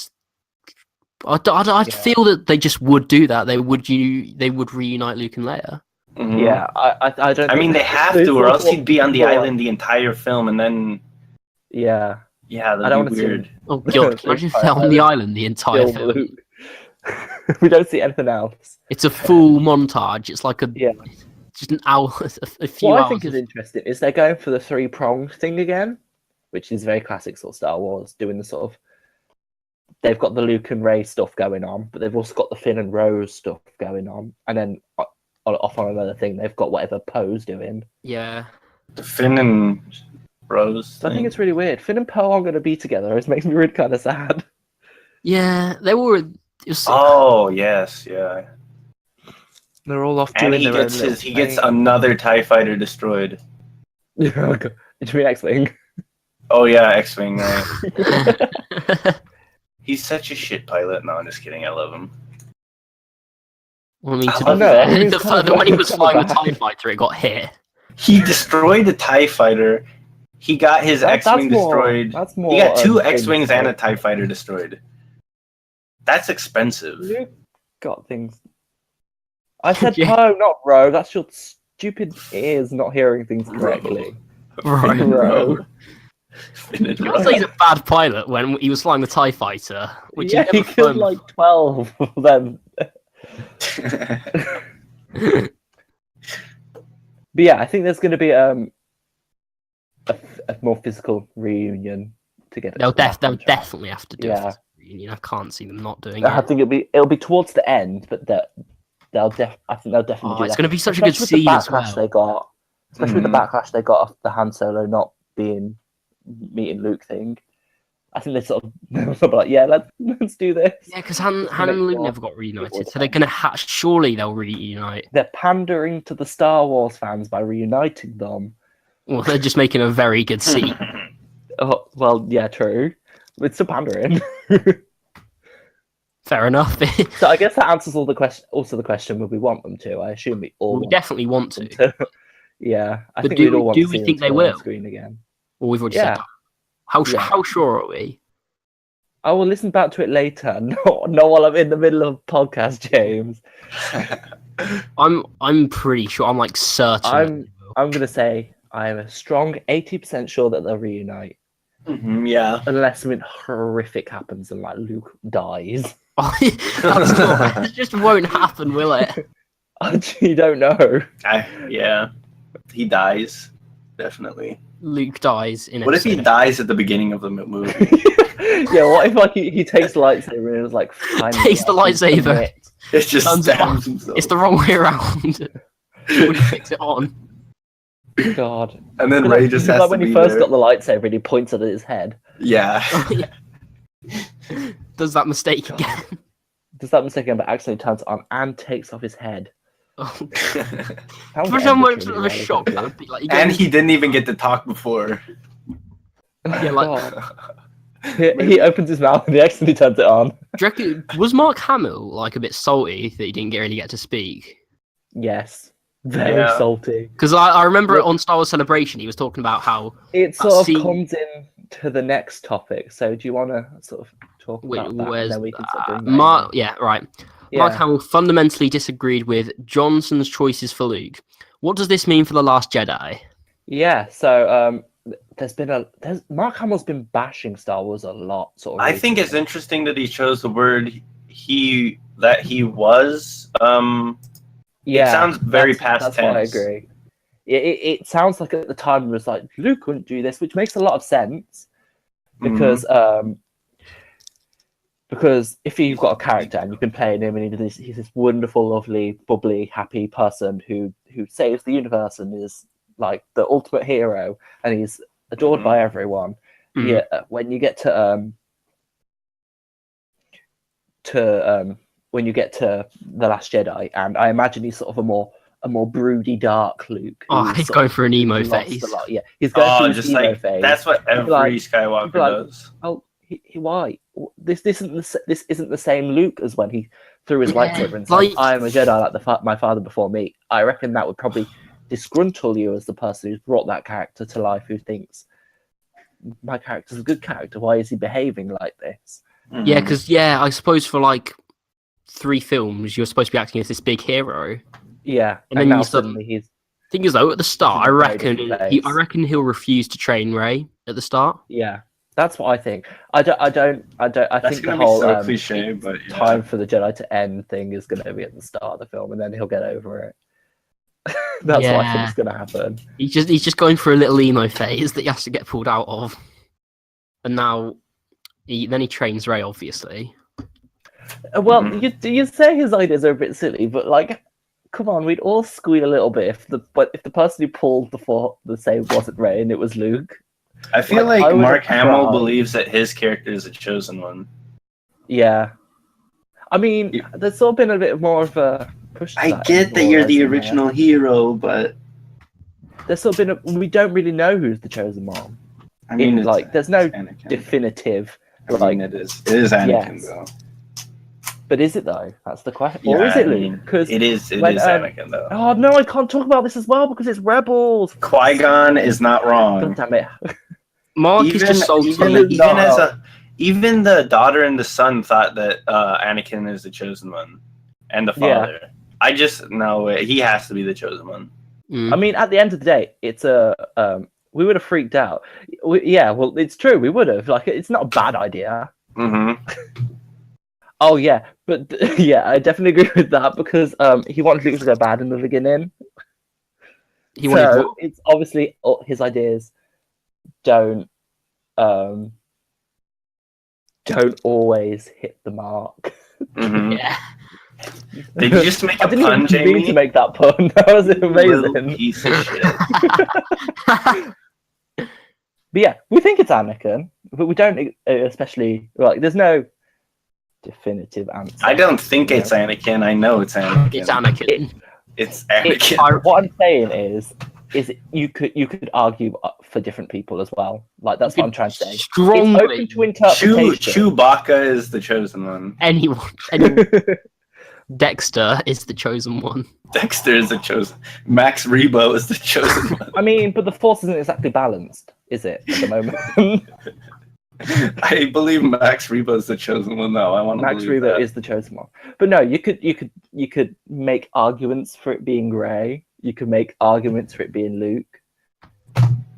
I feel that they just would do that. They would reunite Luke and Leia. Mm-hmm. Yeah, I don't. I mean, they have to, or else he'd be on the island the entire film, and then. Yeah. Yeah, that'd be weird. Oh god, imagine if they're on the island the entire film. Luke. We don't see anything else. It's a full montage. It's like just an hour, a few hours. What I think is interesting is they're going for the 3-pronged thing again, which is very classic sort of Star Wars, doing the sort of. They've got the Luke and Rey stuff going on, but they've also got the Finn and Rose stuff going on, and then off on another thing, they've got whatever Poe's doing. Yeah. The Finn and Rose. So I think it's really weird. Finn and Poe aren't going to be together. It makes me really kind of sad. Yeah, they were. Oh yes, yeah. They're all off doing their own thing. He gets another TIE fighter destroyed. Do you mean X-Wing? Oh yeah, X-Wing. Right. He's such a shit pilot. No, I'm just kidding. I love him. Well, I mean, when he was flying the TIE fighter, it got hit. He destroyed the TIE fighter. He got his X-Wing destroyed. He got 2 X-Wings and a TIE fighter destroyed. That's expensive. You got things. I said Poe, not Ro. That's your stupid ears not hearing things correctly. Ro. You can't say he's a bad pilot when he was flying the TIE fighter. Which he killed like 12 of them. But yeah, I think there's going to be a more physical reunion to get it. They'll definitely have to do a physical reunion. I can't see them not doing it. I think it'll be towards the end, but I think they'll definitely do that. It's going to be such a good scene as well. Especially with the backlash they got off the Han Solo not meeting Luke thing. I think they sort of like, yeah, let's do this. Yeah, because Han and Luke never got reunited, so they're gonna surely they'll reunite. They're pandering to the Star Wars fans by reuniting them. Well, they're just making a very good scene. Oh, well, yeah, true. It's still pandering. Fair enough. So I guess that answers all the question. Also, the question: would we want them to? I assume we all. We definitely want to. Yeah, I think we'd all want to see think they will? On screen again. Well, we've already said that. How sure are we? I will listen back to it later. Not while I'm in the middle of a podcast, James. I'm pretty sure. I'm like certain. I'm gonna say I am a strong 80% sure that they'll reunite. Mm-hmm, yeah. Unless something horrific happens and like Luke dies. It just won't happen, will it? You don't know. Yeah. He dies. Definitely. Luke dies in. What if he dies at the beginning of the movie? Yeah, what if like he takes the lightsaber and is like takes the lightsaber? It's just stabs himself. It's the wrong way around. He would fix it on. God. And then Rey just has like to when be he first there. got the lightsaber and he points it at his head. Yeah. Does that mistake again? Does that mistake again, but actually turns it on and takes off his head. Oh. For some reason, of a shock. That would be like, and he didn't even get to talk before. Yeah, like he opens his mouth and he accidentally turns it on. Do you reckon, was Mark Hamill like a bit salty that he didn't really get to speak? Yes, very salty. Because I remember on Star Wars Celebration, he was talking about how it sort of comes in to the next topic. So do you want to sort of talk about that? Then we can sort of bring that in. Yeah, right. Yeah. Mark Hamill fundamentally disagreed with Johnson's choices for Luke. What does this mean for The Last Jedi? Yeah, so Mark Hamill's been bashing Star Wars a lot. Sort of. I think it's interesting that he chose the word he was. It sounds very past tense. What I agree. It sounds like at the time it was like Luke couldn't do this, which makes a lot of sense because. Because if you've got a character and you can play him and he's this wonderful, lovely, bubbly, happy person who saves the universe and is like the ultimate hero and he's adored by everyone. Yeah, when you get to when you get to The Last Jedi, and I imagine he's sort of a more broody, dark Luke. Oh, he's going for an emo phase. Yeah, he's going through an emo phase. That's what every Skywalker does. Oh, why? This isn't the same Luke as when he threw his lightsaber and said, "I am a Jedi like my father before me." I reckon that would probably disgruntle you as the person who's brought that character to life, who thinks my character's a good character. Why is he behaving like this? Yeah, because I suppose for like 3 films, you're supposed to be acting as this big hero. Yeah, and then now you suddenly he's. Thing is, though, at the start, I reckon place. he'll refuse to train Ray at the start. Yeah, that's what I think. I think the whole so cliche, but time for the Jedi to end thing is going to be at the start of the film, and then he'll get over it. That's what I think is going to happen. He's just going through a little emo phase that he has to get pulled out of, and now he trains Ray, obviously. Well, you say his ideas are a bit silly, but like, come on, we'd all squeal a little bit if the person who pulled the save wasn't Ray and it was Luke. I feel like Mark Hamill believes that his character is a chosen one. Yeah, I mean, there's sort of been a bit more of a push. I get that you're the original hero, but there's sort of been we don't really know who's the chosen one. I mean, like, there's no definitive. It is Anakin though. But is it though? That's the question. Or is it Luke? Because it is Anakin though. Oh no, I can't talk about this as well because it's Rebels. Qui-Gon is not wrong. God damn it. Mark is just salty. Even the daughter and the son thought that Anakin is the chosen one, and the father. Yeah. I just know he has to be the chosen one. I mean, at the end of the day, it's we would have freaked out. Well, it's true. We would have. Like, it's not a bad idea. Oh yeah, but I definitely agree with that because he wanted Luke to go bad in the beginning. It's obviously his ideas don't always hit the mark. Yeah. Did you just make a pun, Jamie? I didn't even mean to make that pun. That was amazing. Little piece of shit. But yeah, we think it's Anakin, but we don't especially like. There's no definitive answer. I don't think it's Anakin. I know it's Anakin. It's Anakin. It's Anakin. What I'm saying is you could argue for different people as well. Like, that's what I'm trying to say. Strongly. It's open to interpretation. Chewbacca is the chosen one. Anyone. Dexter is the chosen one. Dexter is the chosen. Max Rebo is the chosen one. I mean, but the Force isn't exactly balanced, is it, at the moment? I believe Max Rebo is the chosen one, though. Max Rebo is the chosen one. But no, you could make arguments for it being Rey. You could make arguments for it being Luke.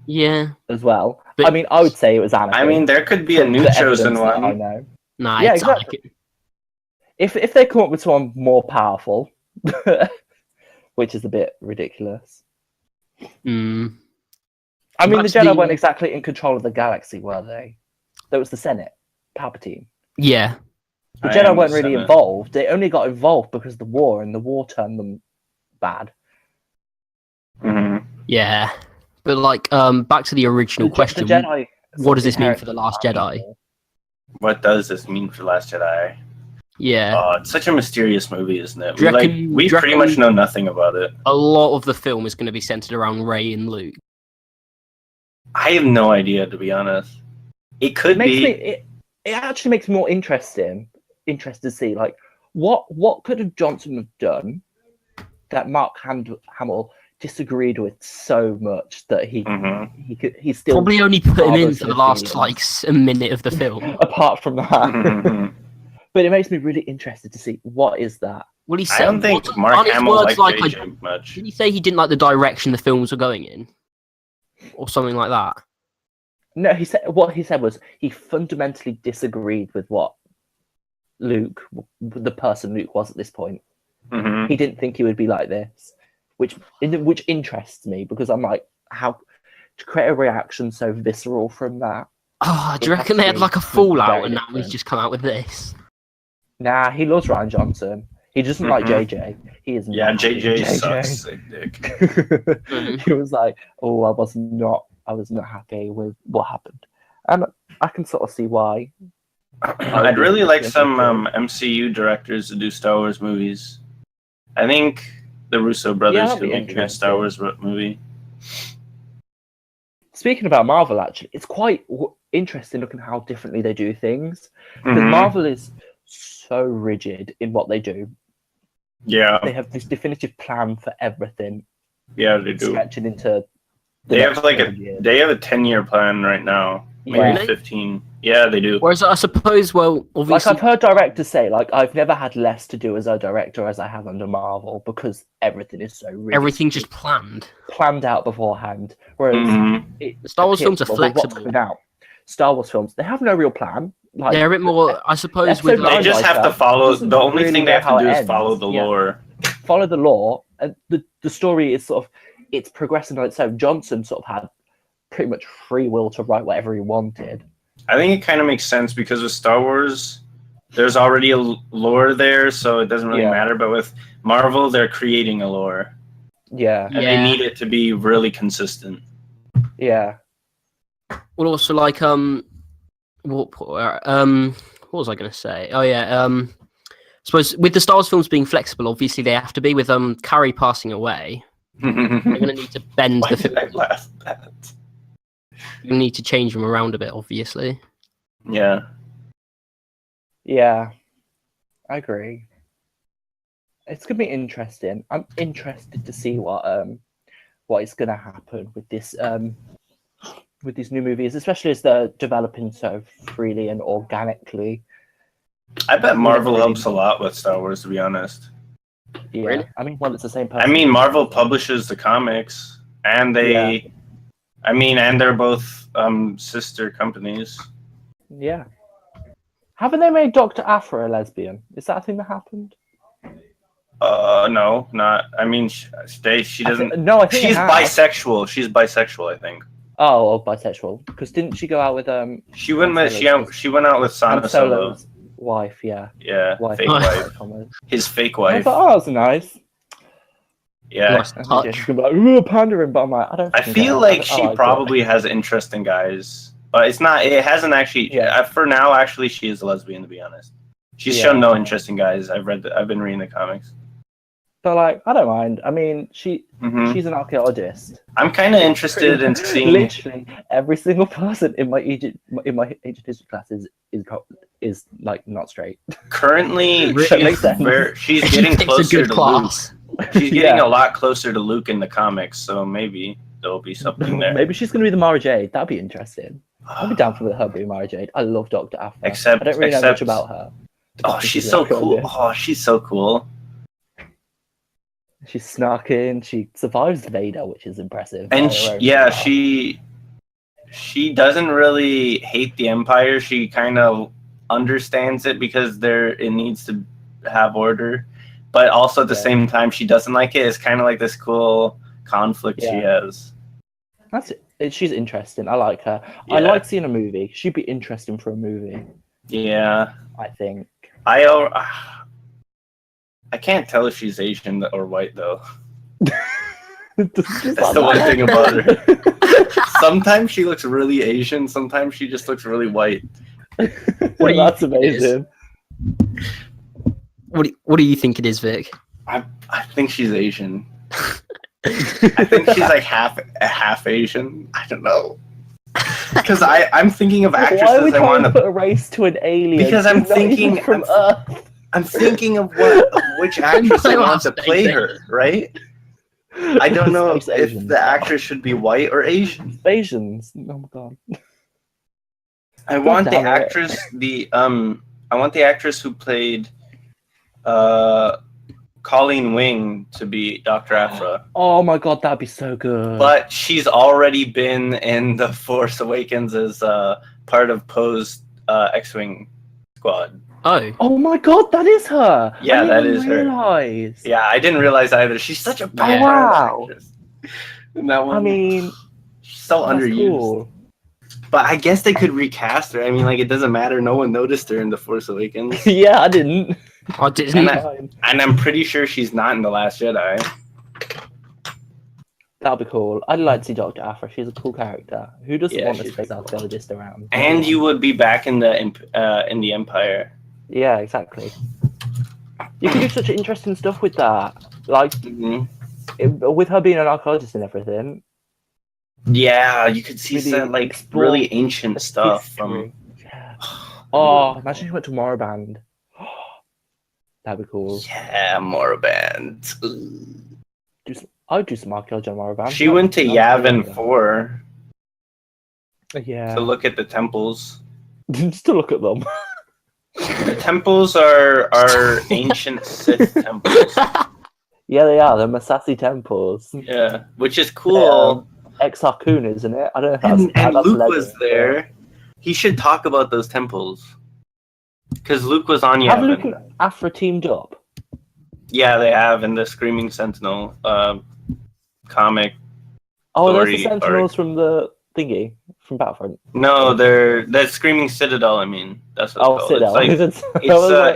Yeah. As well. But, I mean, I would say it was Anakin. I mean, there could be a new chosen one. I know. Nah, yeah, it's exactly. Anakin. If they come up with someone more powerful, which is a bit ridiculous. I mean, the Jedi weren't exactly in control of the galaxy, were they? There was the Senate, Palpatine. Yeah. The Jedi weren't really involved. They only got involved because of the war, and the war turned them bad. Yeah. But, like, back to the original question. The Jedi, what does this mean for The Last Jedi? What does this mean for The Last Jedi? Yeah. It's such a mysterious movie, isn't it? We pretty much know nothing about it. A lot of the film is going to be centered around Rey and Luke. I have no idea, to be honest. It could be. It actually makes me more interested to see, like, what could have Johnson have done that Mark Hamill disagreed with so much that he still probably only put him in for the last a minute of the film. Apart from that. But it makes me really interested to see what is that. Well, he said, I don't think Mark Hamill liked JJ much. Did he say he didn't like the direction the films were going in? Or something like that? No, what he said was he fundamentally disagreed with what Luke, the person Luke was at this point. He didn't think he would be like this, which interests me because I'm like, how to create a reaction so visceral from that? Oh, do you reckon they had like a fallout and now he's just come out with this? Nah, he loves Rian Johnson. He doesn't like JJ. He is not JJ sucks. Dick. He was like, "Oh, I was not happy with what happened," and I can sort of see why. I'd really like some MCU directors to do Star Wars movies. I think the Russo brothers could make a Star Wars movie. Speaking about Marvel, actually, it's quite interesting looking how differently they do things. Because Marvel is so rigid in what they do. Yeah. They have this definitive plan for everything. Yeah, they do. Stretching into they have a 10-year plan right now. Maybe 15. Yeah, they do. Whereas I suppose, well, obviously, like I've heard directors say, like I've never had less to do as a director as I have under Marvel because everything is so rigid. Everything just planned out beforehand. Whereas Star Wars films are flexible. Star Wars films, they have no real plan. Like, they're a bit more, I suppose. With they just have to follow. The only thing they have to do is follow the lore. Follow the lore. And the story is sort of it's progressing on its own. Johnson sort of had pretty much free will to write whatever he wanted. I think it kind of makes sense because with Star Wars, there's already a lore there, so it doesn't really matter. But with Marvel, they're creating a lore. Yeah. And they need it to be really consistent. Yeah. Well, also, like, what was I going to say? Oh, yeah, I suppose with the Star Wars films being flexible, obviously they have to be. With Carrie passing away, they're going to need to bend the film. You need to change them around a bit, obviously. Yeah. Yeah, I agree. It's gonna be interesting. I'm interested to see what is gonna happen with this with these new movies, especially as they're developing so freely and organically. I bet Marvel helps a lot with Star Wars, to be honest. Yeah, really? I mean, well, it's the same person. I mean, Marvel publishes the comics, and they, I mean, and they're both sister companies. Yeah. Haven't they made Dr. Aphra a lesbian? Is that a thing that happened? No, not. I mean, she doesn't. I think she's bisexual. She's bisexual, I think. Oh, bisexual. Because didn't she go out with She went out with Sana Solo's wife. Yeah. Yeah. Wife. Fake wife. His fake wife. I thought, that was nice. Yeah. She's gonna be like, pandering, but I'm like, I don't. I feel like she probably has interest in guys, but it's not. It hasn't actually. Yeah. For now, actually, she is a lesbian. To be honest, she's shown no interest in guys. I've been reading the comics. But like, I don't mind. I mean, she's an archaeologist. I'm kind of interested in seeing. Literally, every single person in my ancient history class is like not straight. Currently, she's getting closer to Luke. She's getting a lot closer to Luke in the comics, so maybe there'll be something there. Maybe she's going to be the Mara Jade. That'd be interesting. I'd be down for her being Mara Jade. I love Dr. Aphra. I don't really know much about her. Oh, she's so cool. Oh, she's so cool. She's snarking. She survives Vader, which is impressive. And she doesn't really hate the Empire. She kind of understands it because it needs to have order. But also at the same time, she doesn't like it. It's kind of like this cool conflict she has. That's it. She's interesting. I like her. Yeah. I like seeing a movie. She'd be interesting for a movie. Yeah. I think. I can't tell if she's Asian or white, though. That's the one thing about her. Sometimes she looks really Asian. Sometimes she just looks really white. That's amazing. What do you think it is, Vic? I think she's Asian. I think she's like half Asian. I don't know. Because I'm thinking of actresses. Why are we trying to put a race to an alien? Because I'm thinking from Earth. I'm thinking of which actress I want to play her, right? I don't know if the actress should be white or Asian. Asians. Oh my god. I want the actress. I want the actress who played Colleen Wing to be Dr. Aphra. Oh my god, that'd be so good. But she's already been in The Force Awakens as part of Poe's X-Wing squad. Oh my god, that is her. Yeah, that is her. Yeah, I didn't realize either. She's such a bad actress. In that one. I mean, she's so underused. Cool. But I guess they could recast her. I mean, like, it doesn't matter. No one noticed her in The Force Awakens. Yeah, I didn't. I didn't. And I'm pretty sure she's not in The Last Jedi. That'll be cool. I'd like to see Dr. Aphra. She's a cool character. Who doesn't want a space archaeologist around? And you would be back in the Empire. Yeah, exactly. You could do such interesting stuff with that. Like, with her being an archaeologist and everything. Yeah, you could see some, like, really ancient stuff from... Yeah. Oh, imagine she went to Moraband. That'd be cool. Yeah, Moraband. I would do some archaeology on Moraband. She went to Yavin 4. Yeah. To look at the temples. Just to look at them. The temples are ancient Sith temples. Yeah, they are. They're Massassi temples. Yeah, which is cool. Exar Kun, isn't it? I don't know if and that's Luke was there. He should talk about those temples. Because Luke was on Yavin. Have Luke and Aphra teamed up? Yeah, they have in the Screaming Sentinel comic. Oh, there's the Sentinels from the thingy from Battlefront. No, they're Screaming Citadel. I mean, that's what it's called. Citadel.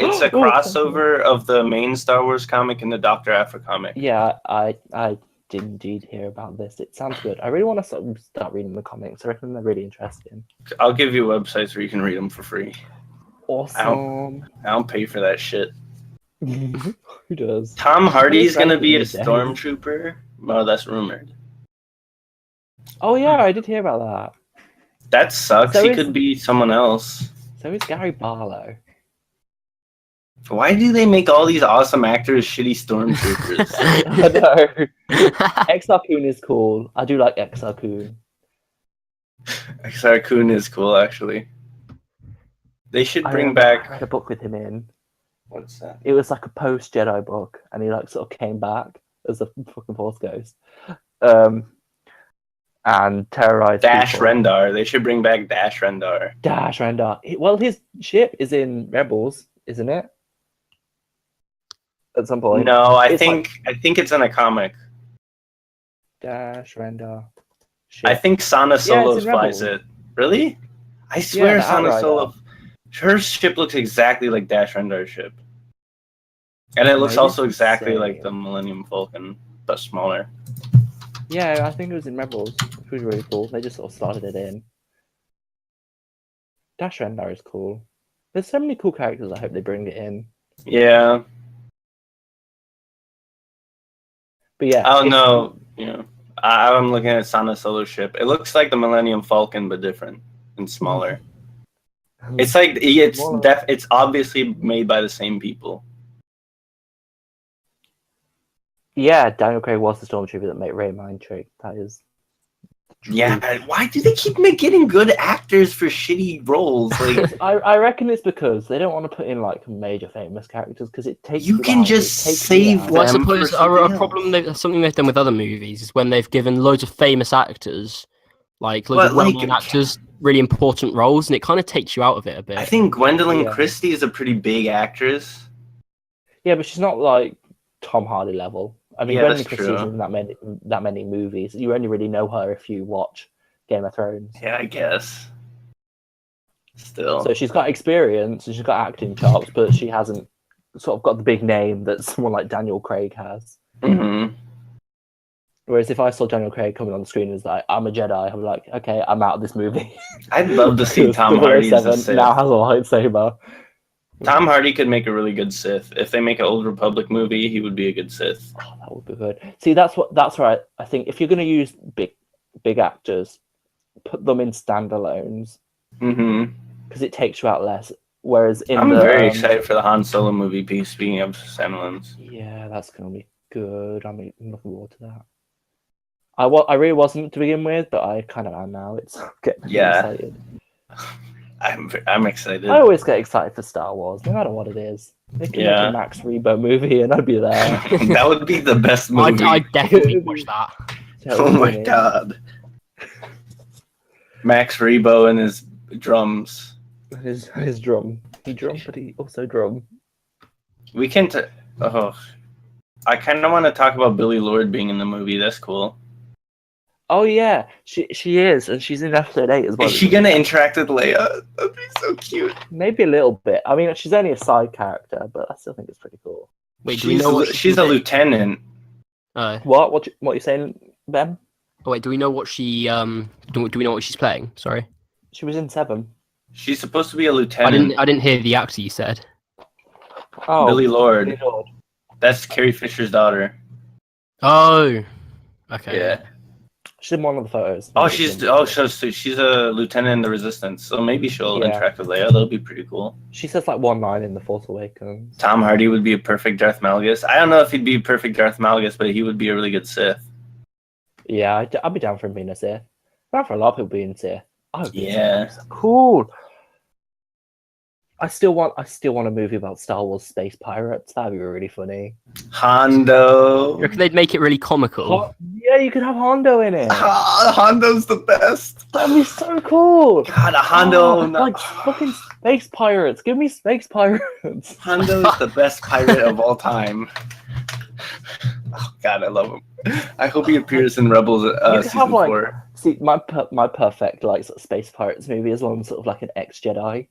It's a crossover of the main Star Wars comic and the Dr. Aphra comic. Yeah, I did indeed hear about this. It sounds good. I really want to start reading the comics. I reckon they're really interesting. I'll give you websites where you can read them for free. Awesome. I don't pay for that shit. Who does? Tom Hardy's gonna be a stormtrooper. Well, that's rumored. Oh yeah, I did hear about that. That sucks. He could be someone else. So is Gary Barlow. Why do they make all these awesome actors shitty stormtroopers? I know. Exar Kun is cool. I do like Exar Kun. Exar Kun is cool, actually. They should bring back. I read a book with him in. What's that? It was like a post-Jedi book, and he like sort of came back as a fucking Force ghost, and terrorized Dash people. Rendar. They should bring back Dash Rendar. Dash Rendar. Well, his ship is in Rebels, isn't it? At some point. No, I think it's in a comic. Dash Rendar. Ship. I think Sana Solo flies it. Really? I swear Sana Solo. Her ship looks exactly like Dash Rendar's ship. And it looks also exactly like the Millennium Falcon, but smaller. Yeah, I think it was in Rebels, which was really cool. They just sort of slotted it in. Dash Rendar is cool. There's so many cool characters. I hope they bring it in. Yeah. But yeah. Oh no, I'm looking at Sana Solo's ship. It looks like the Millennium Falcon, but different and smaller. It's like it's obviously made by the same people. Yeah, Daniel Craig was the stormtrooper that made Ray Mind Trick. That is. Yeah, why do they keep getting good actors for shitty roles? Like, I reckon it's because they don't want to put in like major famous characters because it takes. You can just save them. Well, I suppose a problem, something they've done with other movies is when they've given loads of famous actors, like loads of well-known actors, really important roles, and it kind of takes you out of it a bit. I think Gwendolyn Christie is a pretty big actress. Yeah, but she's not like Tom Hardy level. I mean, Gwendolyn Christie isn't that many movies. You only really know her if you watch Game of Thrones. Yeah, I guess. Still. So she's got experience and she's got acting chops, but she hasn't sort of got the big name that someone like Daniel Craig has. Mm-hmm. Whereas if I saw Daniel Craig coming on the screen as like, I'm a Jedi, I'm like, okay, I'm out of this movie. I'd love to see Tom Hardy as a Sith. Now has a lightsaber. Tom Hardy could make a really good Sith. If they make an Old Republic movie, he would be a good Sith. Oh, that would be good. See, that's right. I think if you're going to use big actors, put them in standalones. Mm-hmm. Because it takes you out less. Whereas I'm very excited for the Han Solo movie piece, speaking of standalones. Yeah, that's going to be good. I'm looking forward to that. I really wasn't to begin with, but I kind of am now. It's getting me excited. I'm excited. I always get excited for Star Wars, no matter what it is. They can make a Max Rebo movie, and I'd be there. That would be the best movie. I'd definitely watch that. Oh my god! Max Rebo and his drums. His drum. He drummed, but he also drum. We can. I kind of want to talk about Billie Lourd being in the movie. That's cool. Oh yeah, she is, and she's in episode 8 as well. Is she gonna interact with Leia? That'd be so cute. Maybe a little bit. I mean, she's only a side character, but I still think it's pretty cool. Wait, do we know what she's a lieutenant? What you saying, Ben? Oh wait, do we know what she do we know what she's playing? Sorry. She was in 7. She's supposed to be a lieutenant. I didn't hear the actor you said. Oh, Billie Lourd. That's Carrie Fisher's daughter. Oh. Okay. Yeah. She's in one of the photos. She's a lieutenant in the Resistance, so maybe she'll interact with Leia. That'll be pretty cool. She says like one line in The Force Awakens. Tom Hardy would be a perfect Darth Malgus. I don't know if he'd be a perfect Darth Malgus, but he would be a really good Sith. Yeah, I'd be down for him being a Sith. Down for a lot of people being Sith. Yeah. Cool. I still want a movie about Star Wars space pirates. That'd be really funny. Hondo. You reckon they'd make it really comical? Yeah, you could have Hondo in it. Hondo's the best. That'd be so cool. God, a Hondo. Like fucking space pirates. Give me space pirates. Hondo's the best pirate of all time. Oh God, I love him. I hope he appears in Rebels season 4. See, my perfect like sort of space pirates movie is one sort of like an ex-Jedi.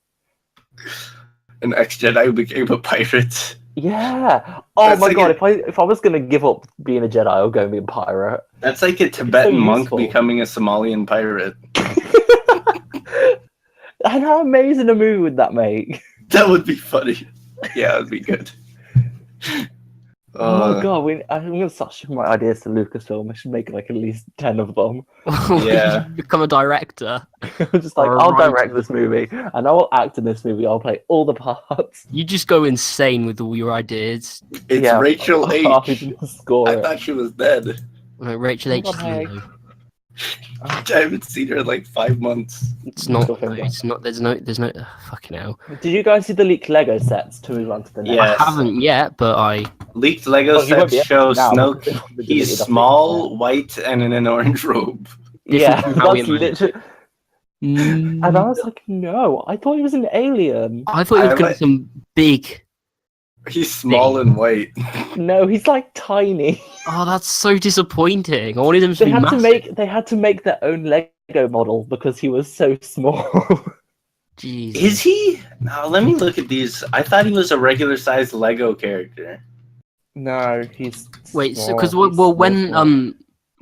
An ex-Jedi who became a pirate. Yeah. Oh that's my like God! If I was gonna give up being a Jedi, I would go and be a pirate. That's like a Tibetan monk becoming a Somalian pirate. And how amazing a movie would that make? That would be funny. Yeah, it would be good. Oh my God! I'm gonna start showing my ideas to Lucasfilm. I should make like at least 10 of them. Yeah, become a director. I'm just like, I'll direct this movie, and I will act in this movie. I'll play all the parts. You just go insane with all your ideas. It's Rachel H. I thought she was dead. Rachel H. I haven't seen her in like 5 months. It's not. It's not. There's no. Fucking hell. Did you guys see the leaked Lego sets to move on to the next? Yes. I haven't yet, but I leaked Lego sets show Snoke. He's small, white, and in an orange robe. Yeah, that's literally. And I was like, no, I thought he was an alien. I thought he was going to be some big. He's small and white. No, he's like tiny. Oh, that's so disappointing. I wanted him to be massive. They had to make their own Lego model because he was so small. Jeez. Is he? No, let me look at these. I thought he was a regular sized Lego character. No, he's wait. So because when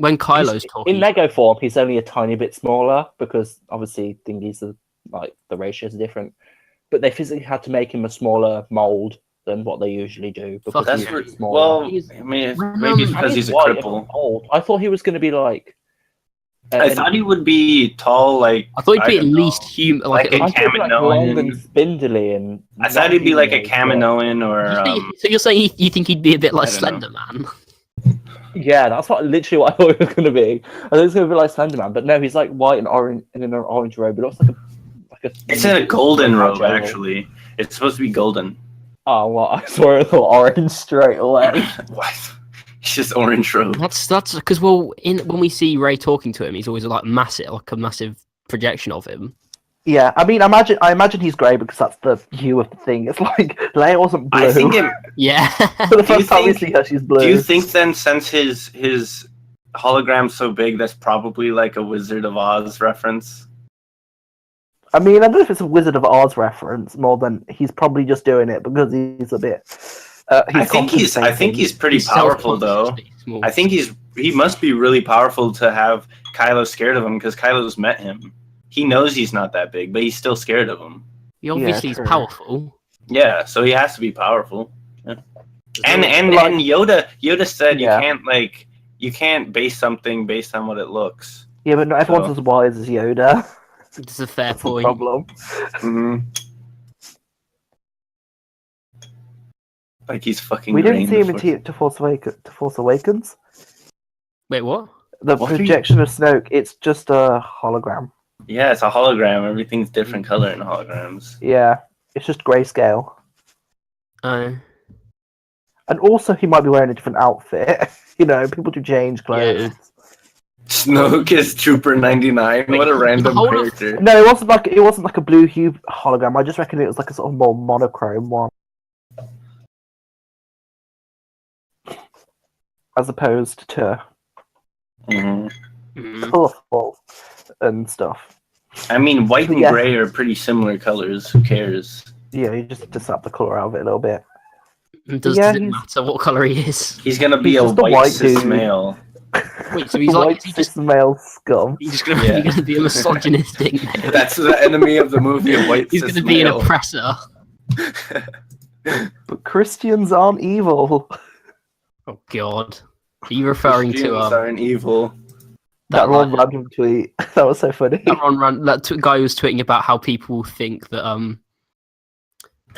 Kylo's talking in Lego form, he's only a tiny bit smaller because obviously thingies are like the ratios are different. But they physically had to make him a smaller mold than what they usually do. Because that's small. Well, I mean, maybe it's because he's a cripple. Old. I thought he was going to be like. I thought he would be tall, like. I thought he'd be at least human, like a Kaminoan. Like long and spindly, and. I thought he'd be like a Kaminoan or. So you're saying you think he'd be a bit like Slender Man? Yeah, that's literally what I thought he was going to be. I thought he was going to be like Slender Man, but no, he's like white and orange in an orange robe. It looks like a. It's in a golden robe, actually. It's supposed to be golden. Oh well, I saw it all orange straight away. What? It's just orange robe. That's because when we see Rey talking to him, he's always like a massive projection of him. Yeah, I mean, I imagine he's grey because that's the hue of the thing. It's like Leia wasn't blue. I think yeah. For the first time we see her, she's blue. Do you think then, since his hologram's so big, that's probably like a Wizard of Oz reference? I mean, I don't know if it's a Wizard of Oz reference more than he's probably just doing it because he's a bit. I think he's pretty powerful though. I think he must be really powerful to have Kylo scared of him because Kylo's met him. He knows he's not that big, but he's still scared of him. He obviously is powerful. Yeah, so he has to be powerful. Yeah. And Yoda said you can't base something based on what it looks. Yeah, but not everyone's as wise as Yoda. It's a fair point. Problem. Mm-hmm. Like he's fucking. We didn't see him in to Force Awakens. Wait, what? The projection of Snoke. It's just a hologram. Yeah, it's a hologram. Everything's different color in holograms. Yeah, it's just grayscale. And also, he might be wearing a different outfit. You know, people do change clothes. Yeah. Snoke is Trooper 99. What a random character. No, it wasn't like a blue hue hologram. I just reckon it was like a sort of more monochrome one, as opposed to colourful and stuff. I mean, white and grey are pretty similar colors. Who cares? Yeah, you just sap the colour out of it a little bit. Does it matter what colour he is? He's gonna be a white cis male. Wait, so he's just male scum. He's gonna be a misogynistic male. That's the enemy of the movie, a white he's cis gonna be male. an oppressor. But Christians aren't evil. Oh God. Are you referring Christians to aren't evil. That one random tweet. That was so funny. That guy was tweeting about how people think that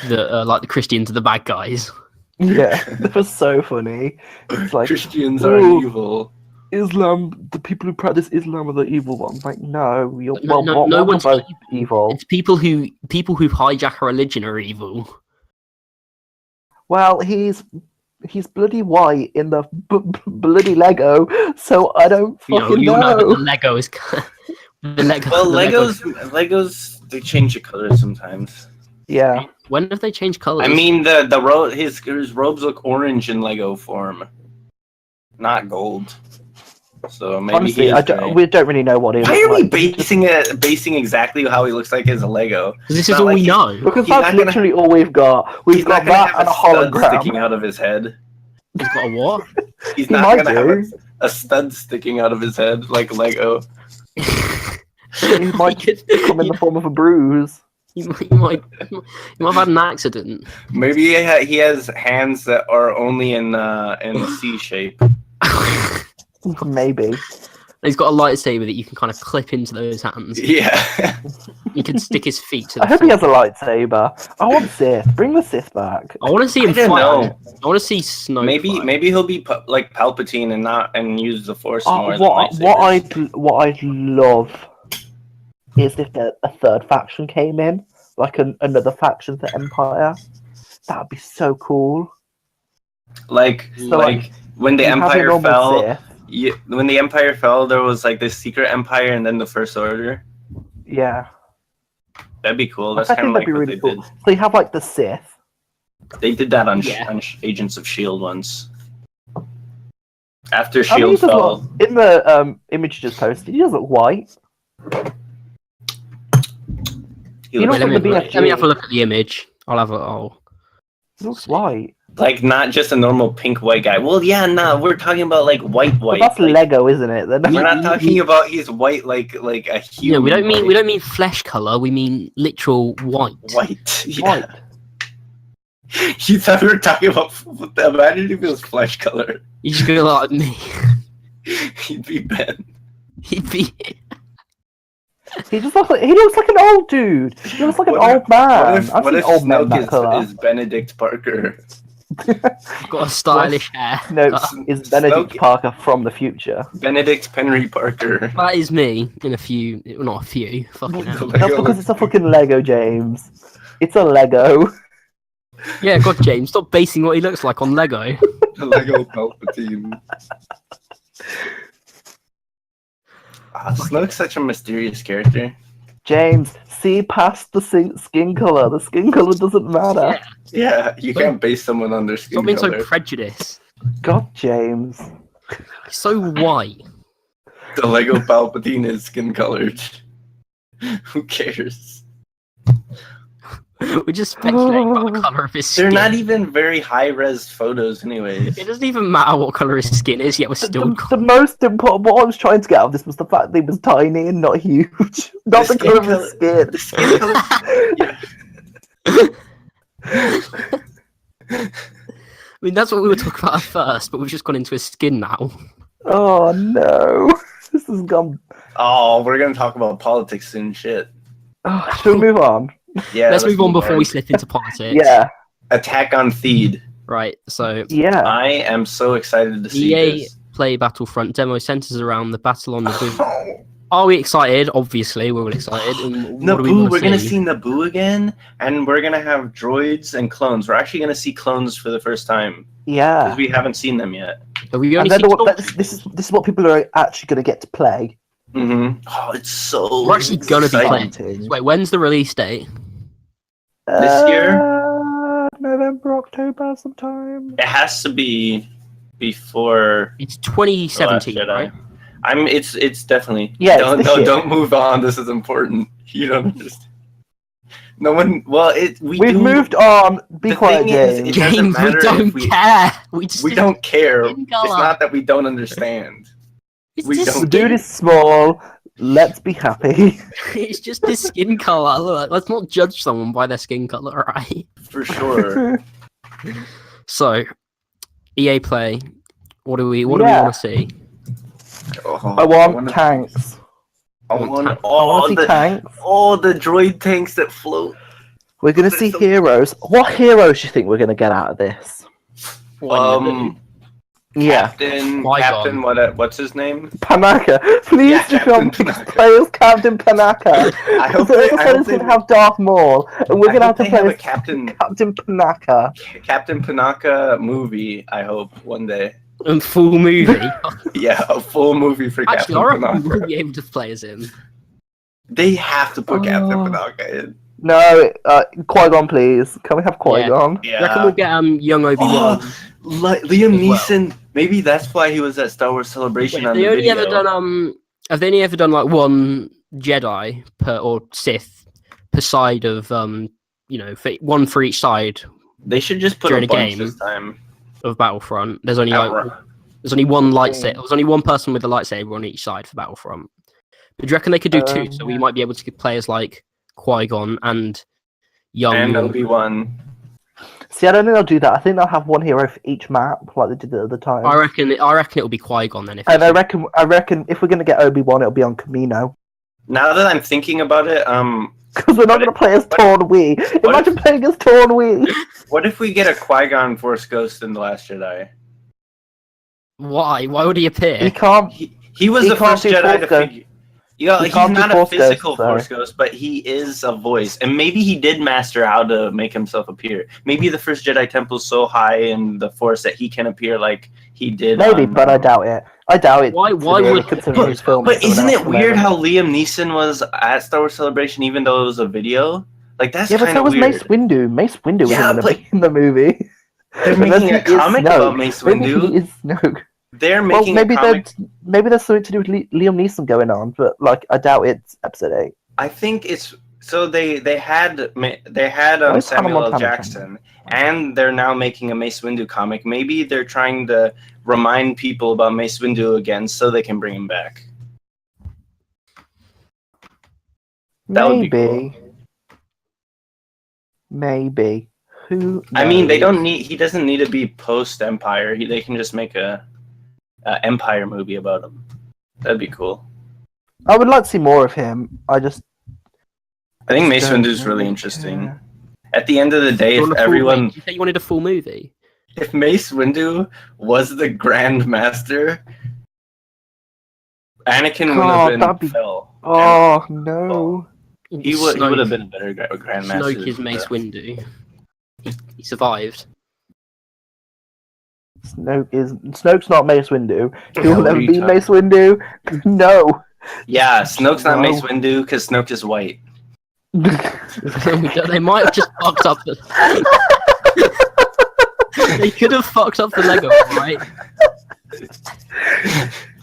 like the Christians are the bad guys. Yeah, that was so funny. It's like Christians aren't evil. Islam, the people who practice Islam are the evil ones. Like, no, no one's both evil. It's people who hijack a religion are evil. Well, he's bloody white in the bloody Lego, so I don't fucking know. That the Lego is the Lego. Well, Legos they change the colors sometimes. Yeah. When have they changed colors? I mean, his robes look orange in Lego form, not gold. So maybe honestly, we don't really know what it is. Why are we basing exactly how he looks like as a Lego? This is all we know. Because that's literally all we've got. We've got that and a hologram sticking out of his head. He's got a what? He's not gonna have a stud sticking out of his head like Lego. He might come in the form of a bruise. He might have had an accident. Maybe he has hands that are only in C shape. Maybe. He's got a lightsaber that you can kind of clip into those hands. Yeah. You can stick his feet to the I hope he has a lightsaber. I want Sith. Bring the Sith back. I want to see him fight. I want to see Snoke. Maybe he'll be like Palpatine and use the Force more. What I'd love is if a third faction came in, like another faction to Empire. That'd be so cool. Like when the Empire fell. When the Empire fell, there was like this secret Empire and then the First Order. Yeah. That'd be cool. That's kind of like what they did. So you have like the Sith. They did that on Agents of S.H.I.E.L.D. once. After S.H.I.E.L.D. fell. In the image you just posted, he does look white. Let me have a look at the image. He looks white. Like, not just a normal pink white guy. Well, yeah, we're talking about like white. But that's like, Lego, isn't it? We're not talking about he's white like a human. Yeah, we don't mean flesh color. We mean literal white. White. Yeah. White. You thought we were talking about? Imagine if it was flesh color. You just go like me. He'd be Ben. He'd be. He looks like an old dude. He looks like an old man. What if Snoke is Benedict Parker? Got a stylish hair. No, is Benedict Parker from the future. Benedict Henry Parker. That is me in a few, not a few. Fucking hell. That's because it's a fucking Lego, James. It's a Lego. Yeah, God, James, stop basing what he looks like on Lego. The Lego Palpatine. Snoke's such a mysterious character. James, see past the skin color. The skin color doesn't matter. Yeah, you can't base someone on their skin color. Stop being so prejudiced. God, James. He's so white. The Lego Palpatine is skin colored. Who cares? We're just speculating about the color of his skin. They're not even very high-res photos anyways. It doesn't even matter what color his skin is, yet we're still... The most important... What I was trying to get out of this was the fact that he was tiny and not huge. Not the color of his skin. The skin color... I mean, that's what we were talking about at first, but we've just gone into his skin now. Oh, no. This has gone... Oh, we're going to talk about politics soon, shit. Oh, should we move on? Yeah, let's move on before we slip into politics. Yeah. Attack on Theed. Right, so... Yeah. I am so excited to see this. Play Battlefront demo centers around the battle on Naboo. Are we excited? Obviously, we're all excited. Naboo, we're going to see Naboo again, and we're going to have droids and clones. We're actually going to see clones for the first time. Yeah. Because we haven't seen them yet. This is what people are actually going to get to play. Mm-hmm. Oh, it's so we're actually going to be playing. Wait, when's the release date? This year? November, October, sometime. It has to be before. It's 2017, right? It's definitely. Yeah. Don't move on. This is important. You don't understand. No one. Well, we've moved on. Be quiet, James. James, we don't care. We don't care. It's not that we don't understand. The dude is small. Let's be happy. It's just his skin color. Let's not judge someone by their skin color, right? For sure. So, EA Play. What do we want to see? I want tanks. I want all the tanks. All the droid tanks that float. We're gonna see heroes. What heroes do you think we're gonna get out of this? Captain, what's his name? Panaka. Please do not play as Captain Panaka. I hope it's going to have Darth Maul, and we're going to have to play as Captain Panaka. Captain Panaka movie, I hope, one day. A full movie? Yeah, a full movie for Captain Panaka. We'll be able to play as him. They have to put Captain Panaka in. No, Qui-Gon, please. Can we have Qui-Gon? Yeah. I reckon we'll get young Obi-Wan. Liam Neeson. Maybe that's why he was at Star Wars Celebration on the video. Have they only ever done like one Jedi or Sith per side of one for each side? They should just put a bunch this time of Battlefront. There's only one lightsaber. There's only one person with a lightsaber on each side for Battlefront. But do you reckon they could do two? So we might be able to play as like Qui-Gon and young and Obi-Wan. See, I don't think they'll do that. I think they'll have one hero for each map, like they did the other time. I reckon it'll be Qui-Gon then. I reckon if we're gonna get Obi-Wan, it'll be on Camino. Now that I'm thinking about it, because we're not gonna play as Torn Wee. Imagine playing as Torn Wee. What if we get a Qui-Gon Force Ghost in The Last Jedi? Why? Why would he appear? He can't. He was the first Jedi to figure. He's not a physical Force Ghost, but he is a voice. And maybe he did master how to make himself appear. Maybe the first Jedi Temple's so high in the Force that he can appear like he did. Maybe, but I doubt it. Why would... But isn't it weird how Liam Neeson was at Star Wars Celebration even though it was a video? Like, that's kind of weird. Yeah, but so was Mace Windu. Mace Windu was in the movie. They're making a comic about Mace Windu. Maybe he is Snoke. They're making maybe there's something to do with Liam Neeson going on, but like I doubt it's episode 8. I think it's so they had Samuel L. Jackson, and they're now making a Mace Windu comic. Maybe they're trying to remind people about Mace Windu again, so they can bring him back. That would be cool. Maybe. Who knows? I mean, he doesn't need to be post Empire. They can just make a Empire movie about him. That'd be cool. I would like to see more of him. I think Mace Windu's really interesting. Yeah. At the end of the day, if everyone... Did you say you wanted a full movie? If Mace Windu was the Grand Master, Anakin would have been Phil. Oh, no. He would have been a better Grand Master. Snoke is Mace Windu. He survived. Snoke's not Mace Windu. He will never be Mace Windu. No. Yeah, Snoke's not Mace Windu because Snoke is white. They might have just fucked up the... They could have fucked up the Lego, right?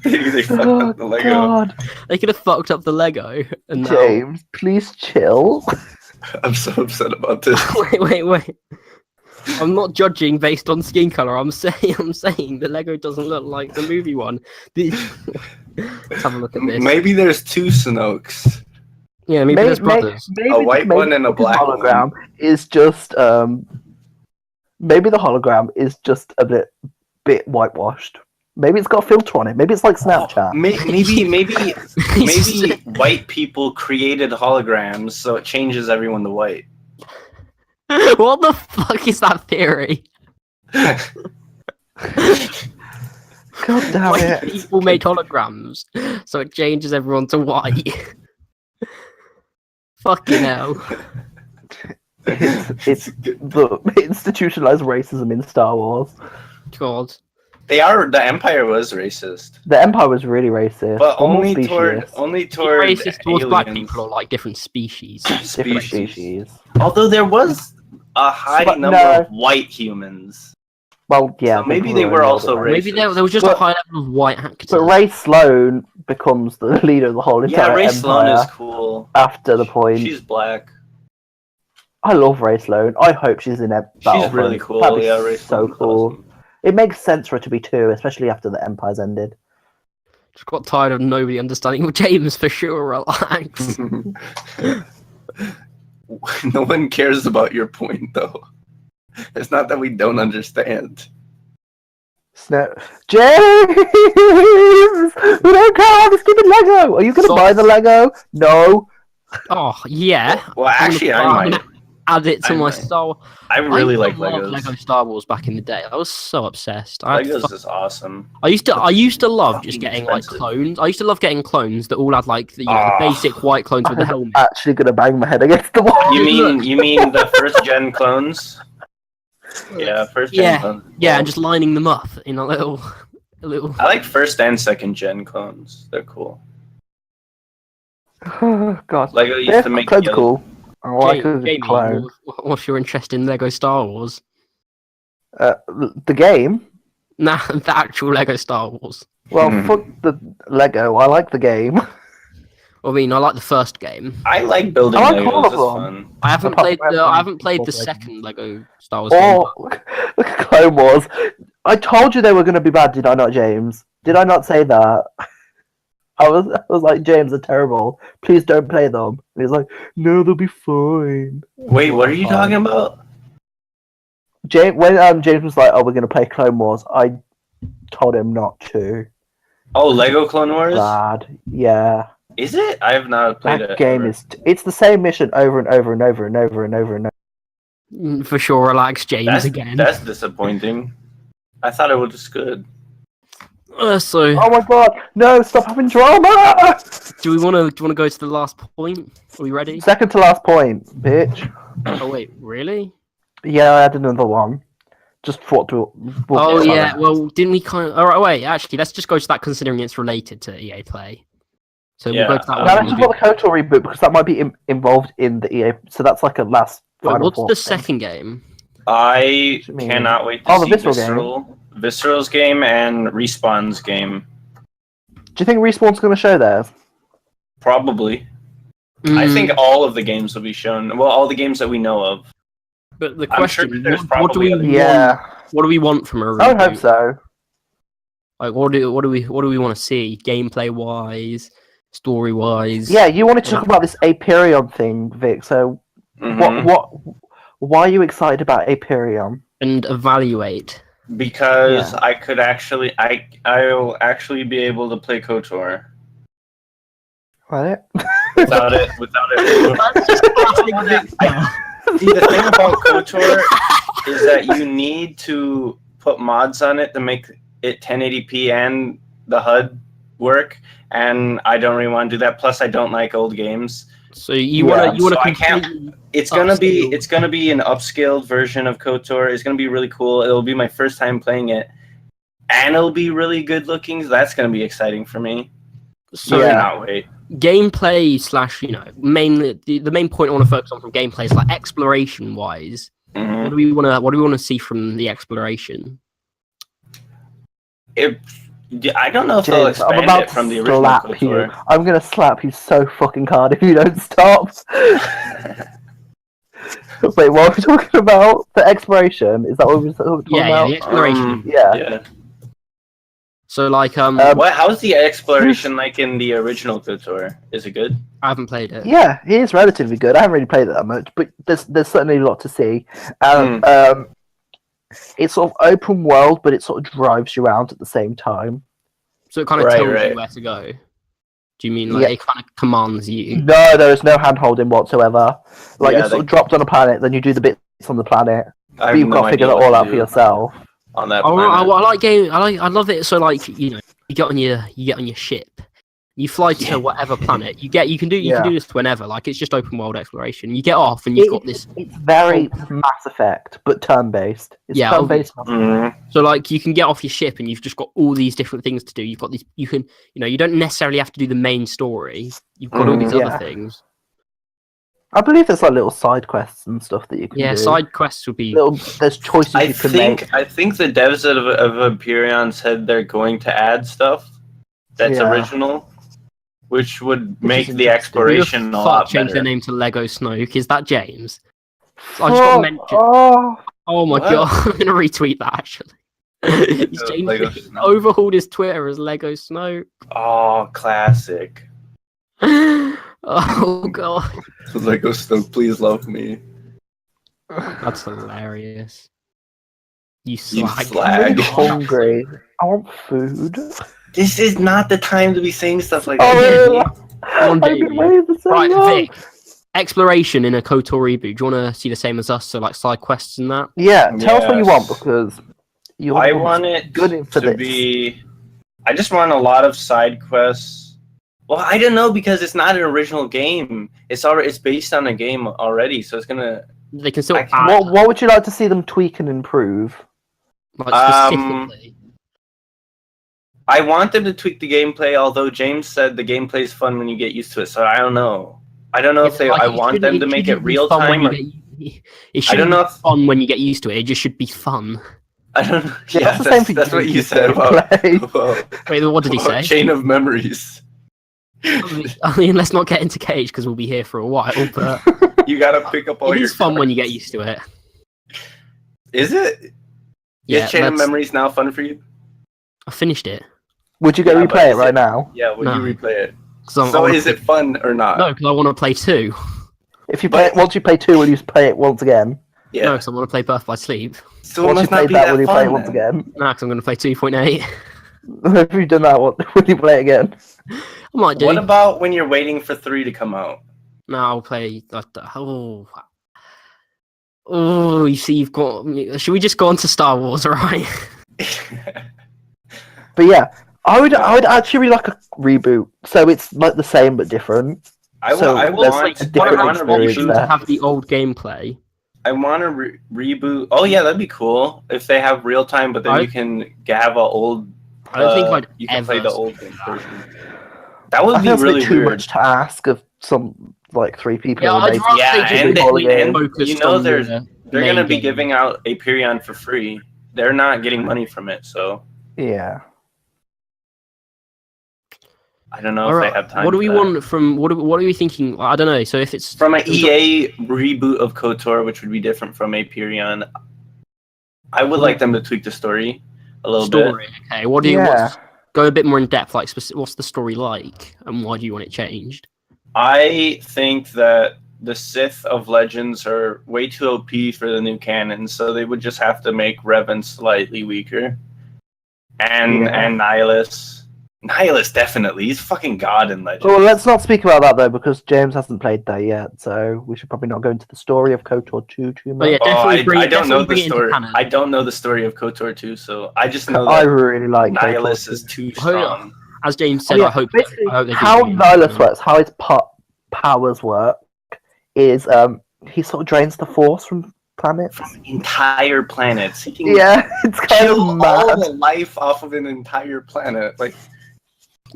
They fucked up the Lego. God. They could have fucked up the Lego. And James, please chill. I'm so upset about this. Wait. I'm not judging based on skin color. I'm saying the Lego doesn't look like the movie one. Let's have a look at this. Maybe there's two Snokes. Yeah, maybe there's brothers. Maybe a white one and a black hologram one. Is just maybe the hologram is just a bit whitewashed. Maybe it's got a filter on it. Maybe it's like Snapchat. Maybe white people created holograms, so it changes everyone to white. What the fuck is that theory? God damn it! People made holograms, so it changes everyone to white. Fucking hell! It's the institutionalized racism in Star Wars. God. The Empire was racist. The Empire was really racist, but only toward racist towards aliens. Black people or like different species. Different species. Although there was a high number of white humans. Well, yeah. So maybe they were also racist. Maybe there was just a high level of white actors. But Ray Sloan becomes the leader of the whole entire Empire. Yeah, Ray Sloan is cool. After the point. She's black. I love Ray Sloan. I hope she's in Battlefront. She's really cool. That'd be Ray so cool. Awesome. It makes sense for it to be 2, especially after the Empire's ended. Just got tired of nobody understanding. Well, James, for sure, relax. No one cares about your point, though. It's not that we don't understand. James! We don't care about the stupid Lego! Are you going to buy the Lego? No. Oh, yeah. Well, actually, I add it to my Star Wars. I really like Legos. Lego Star Wars back in the day. I was so obsessed. Legos is awesome. I used to love just getting like clones. I used to love getting clones that all had like the basic white clones with the helmet. I'm actually gonna bang my head against the wall. You mean the first gen clones? Yeah, first gen clones. Yeah, and just lining them up in a little. I like first and second gen clones. They're cool. Oh God, Lego used to make clones cool. I like Jamie, what's your interest in Lego Star Wars? The game? Nah, the actual Lego Star Wars. Well, fuck the Lego. I like the game. I mean, I like the first game. I like building Legos. It's fun. I haven't played the second Lego Star Wars game. Look at Clone Wars. I told you they were going to be bad, did I not, James? Did I not say that? I was like, James, they're terrible. Please don't play them. And he's like, no, they'll be fine. Wait, what are you talking about? When James was like, oh, we're going to play Clone Wars, I told him not to. Oh, Lego Clone Wars? Bad, yeah. Is it? I have not played that game is. It's the same mission over and over and over and over and over and over. For sure, relax, James. Again. That's disappointing. I thought it was good. So. Oh my God! No, stop having drama. Do you want to go to the last point? Are we ready? Second to last point, bitch. Oh wait, really? Yeah, I had another one. Just thought to. Oh yeah, well, didn't we kind of? All right, wait. Actually, let's just go to that, considering it's related to EA Play. So we'll go to that one. Now let's just put the KOTOR reboot because that might be involved in the EA. So that's like a last. What's the second game? I cannot wait to see the Visceral's game and Respawn's game. Do you think Respawn's going to show theirs? Probably. I think all of the games will be shown. Well, all the games that we know of. But the question, what do we want from a reboot? I would hope so. Like, what do we want to see, gameplay wise, story wise? Yeah, you wanted to talk about this Aperion thing, Vic. So, why are you excited about Aperion? And evaluate. Because I could actually, I'll actually be able to play KOTOR. What? Without it. The thing about KOTOR is that you need to put mods on it to make it 1080p and the HUD work, and I don't really want to do that. Plus, I don't like old games. So you want to It's gonna be an upscaled version of KOTOR. It's gonna be really cool. It'll be my first time playing it, and it'll be really good looking. So that's gonna be exciting for me. So I cannot wait. Gameplay / mainly the main point I want to focus on from gameplay is like exploration wise. Mm-hmm. What do we want to see from the exploration? I don't know if they'll expand it from the original KOTOR. I'm gonna slap you so fucking hard if you don't stop. Wait, what are we talking about? The exploration? Is that what we're talking about? Yeah, the exploration. Yeah. So like how's the exploration like in the original KOTOR? Is it good? I haven't played it. Yeah, it is relatively good. I haven't really played it that much, but there's certainly a lot to see. It's sort of open world, but it sort of drives you around at the same time. So it kind of tells you where to go. Do you mean like it kind of commands you? No, there is no hand-holding whatsoever. Like you're sort of dropped on a planet, then you do the bits on the planet. But you've got to figure that all out for yourself. On that planet. I like game. I love it. So like you get on your ship. You fly to whatever planet you get. You can do this whenever. Like it's just open world exploration. You get off and you've got this. It's very Mass Effect, but turn-based. It's turn-based. So like you can get off your ship and you've just got all these different things to do. You've got these. You can you don't necessarily have to do the main story. You've got all these other things. I believe there's like little side quests and stuff that you can do. Yeah, side quests would be. There's choices you can make. I think the devs of Aperion said they're going to add stuff that's original, which would make the exploration a lot better. Change their name to Lego Snoke. Is that James? I just got to mention. Oh my god! I'm gonna retweet that actually. He's overhauled his Twitter as Lego Snoke. Oh, classic. Oh god. Lego Snoke, please love me. That's hilarious. You slag. I'm hungry. I want food. This is not the time to be saying stuff like that. I've been waiting for so long. Right, Vic. exploration in a KOTOR reboot. Do you want to see the same as us? So like side quests and that. Yeah, tell us what you want because I want it to be. I just want a lot of side quests. Well, I don't know because it's not an original game. It's based on a game already, so it's gonna. They can still. What would you like to see them tweak and improve? Like specifically. I want them to tweak the gameplay, although James said the gameplay is fun when you get used to it. So I don't know. I don't know if they. I want them to make it real time. It shouldn't be fun when you get used to it. It just should be fun. I don't know. Yeah, that's what you said about. Wait, what did he say? Chain of Memories. I mean, let's not get into Cage because we'll be here for a while. But you gotta pick up all your. It's fun when you get used to it. Is it? Yeah. Is Chain of Memories now fun for you? I finished it. Would you go replay it right now? Yeah, would you replay it? So is it fun or not? No, because I want to play 2. If you play once you play 2, will you play it once again? Yeah. No, because I want to play Birth by Sleep. So once you play that, will you play it once again? No, because I'm going to play 2.8. If you've done that, will you play it again? I might do. What about when you're waiting for 3 to come out? No, I'll play. Oh, you see, you've got. Should we just go on to Star Wars, right? But yeah, I would actually really like a reboot. So it's like the same but different. I want a reboot to have the old gameplay. I want to reboot. Oh yeah, that'd be cool if they have real time, but then you can have a old. I don't think I'd you can ever play the old version. That would be really too weird. much to ask of some like 3 people. Yeah, and you know they're gonna be giving out Aperion for free. They're not getting money from it, so yeah. I don't know if they have time. What do we want from? What are we thinking? I don't know. So if it's from an EA reboot of KOTOR, which would be different from Aperion, I would like them to tweak the story a little bit. Okay. What do you go a bit more in depth? Like, what's the story like, and why do you want it changed? I think that the Sith of Legends are way too OP for the new canon, so they would just have to make Revan slightly weaker, and Nihilus. Nihilus, definitely. He's fucking god in Legends. Well, let's not speak about that, though, because James hasn't played that yet, so we should probably not go into the story of KOTOR 2 too much. I don't know the story. I don't know the story of KOTOR 2, so I just know that I really like Nihilus is too strong. As James said, I hope how Nihilus works, how his powers work, is he sort of drains the Force from planets. From entire planets. He can it's kind of mad. All the life off of an entire planet. Like,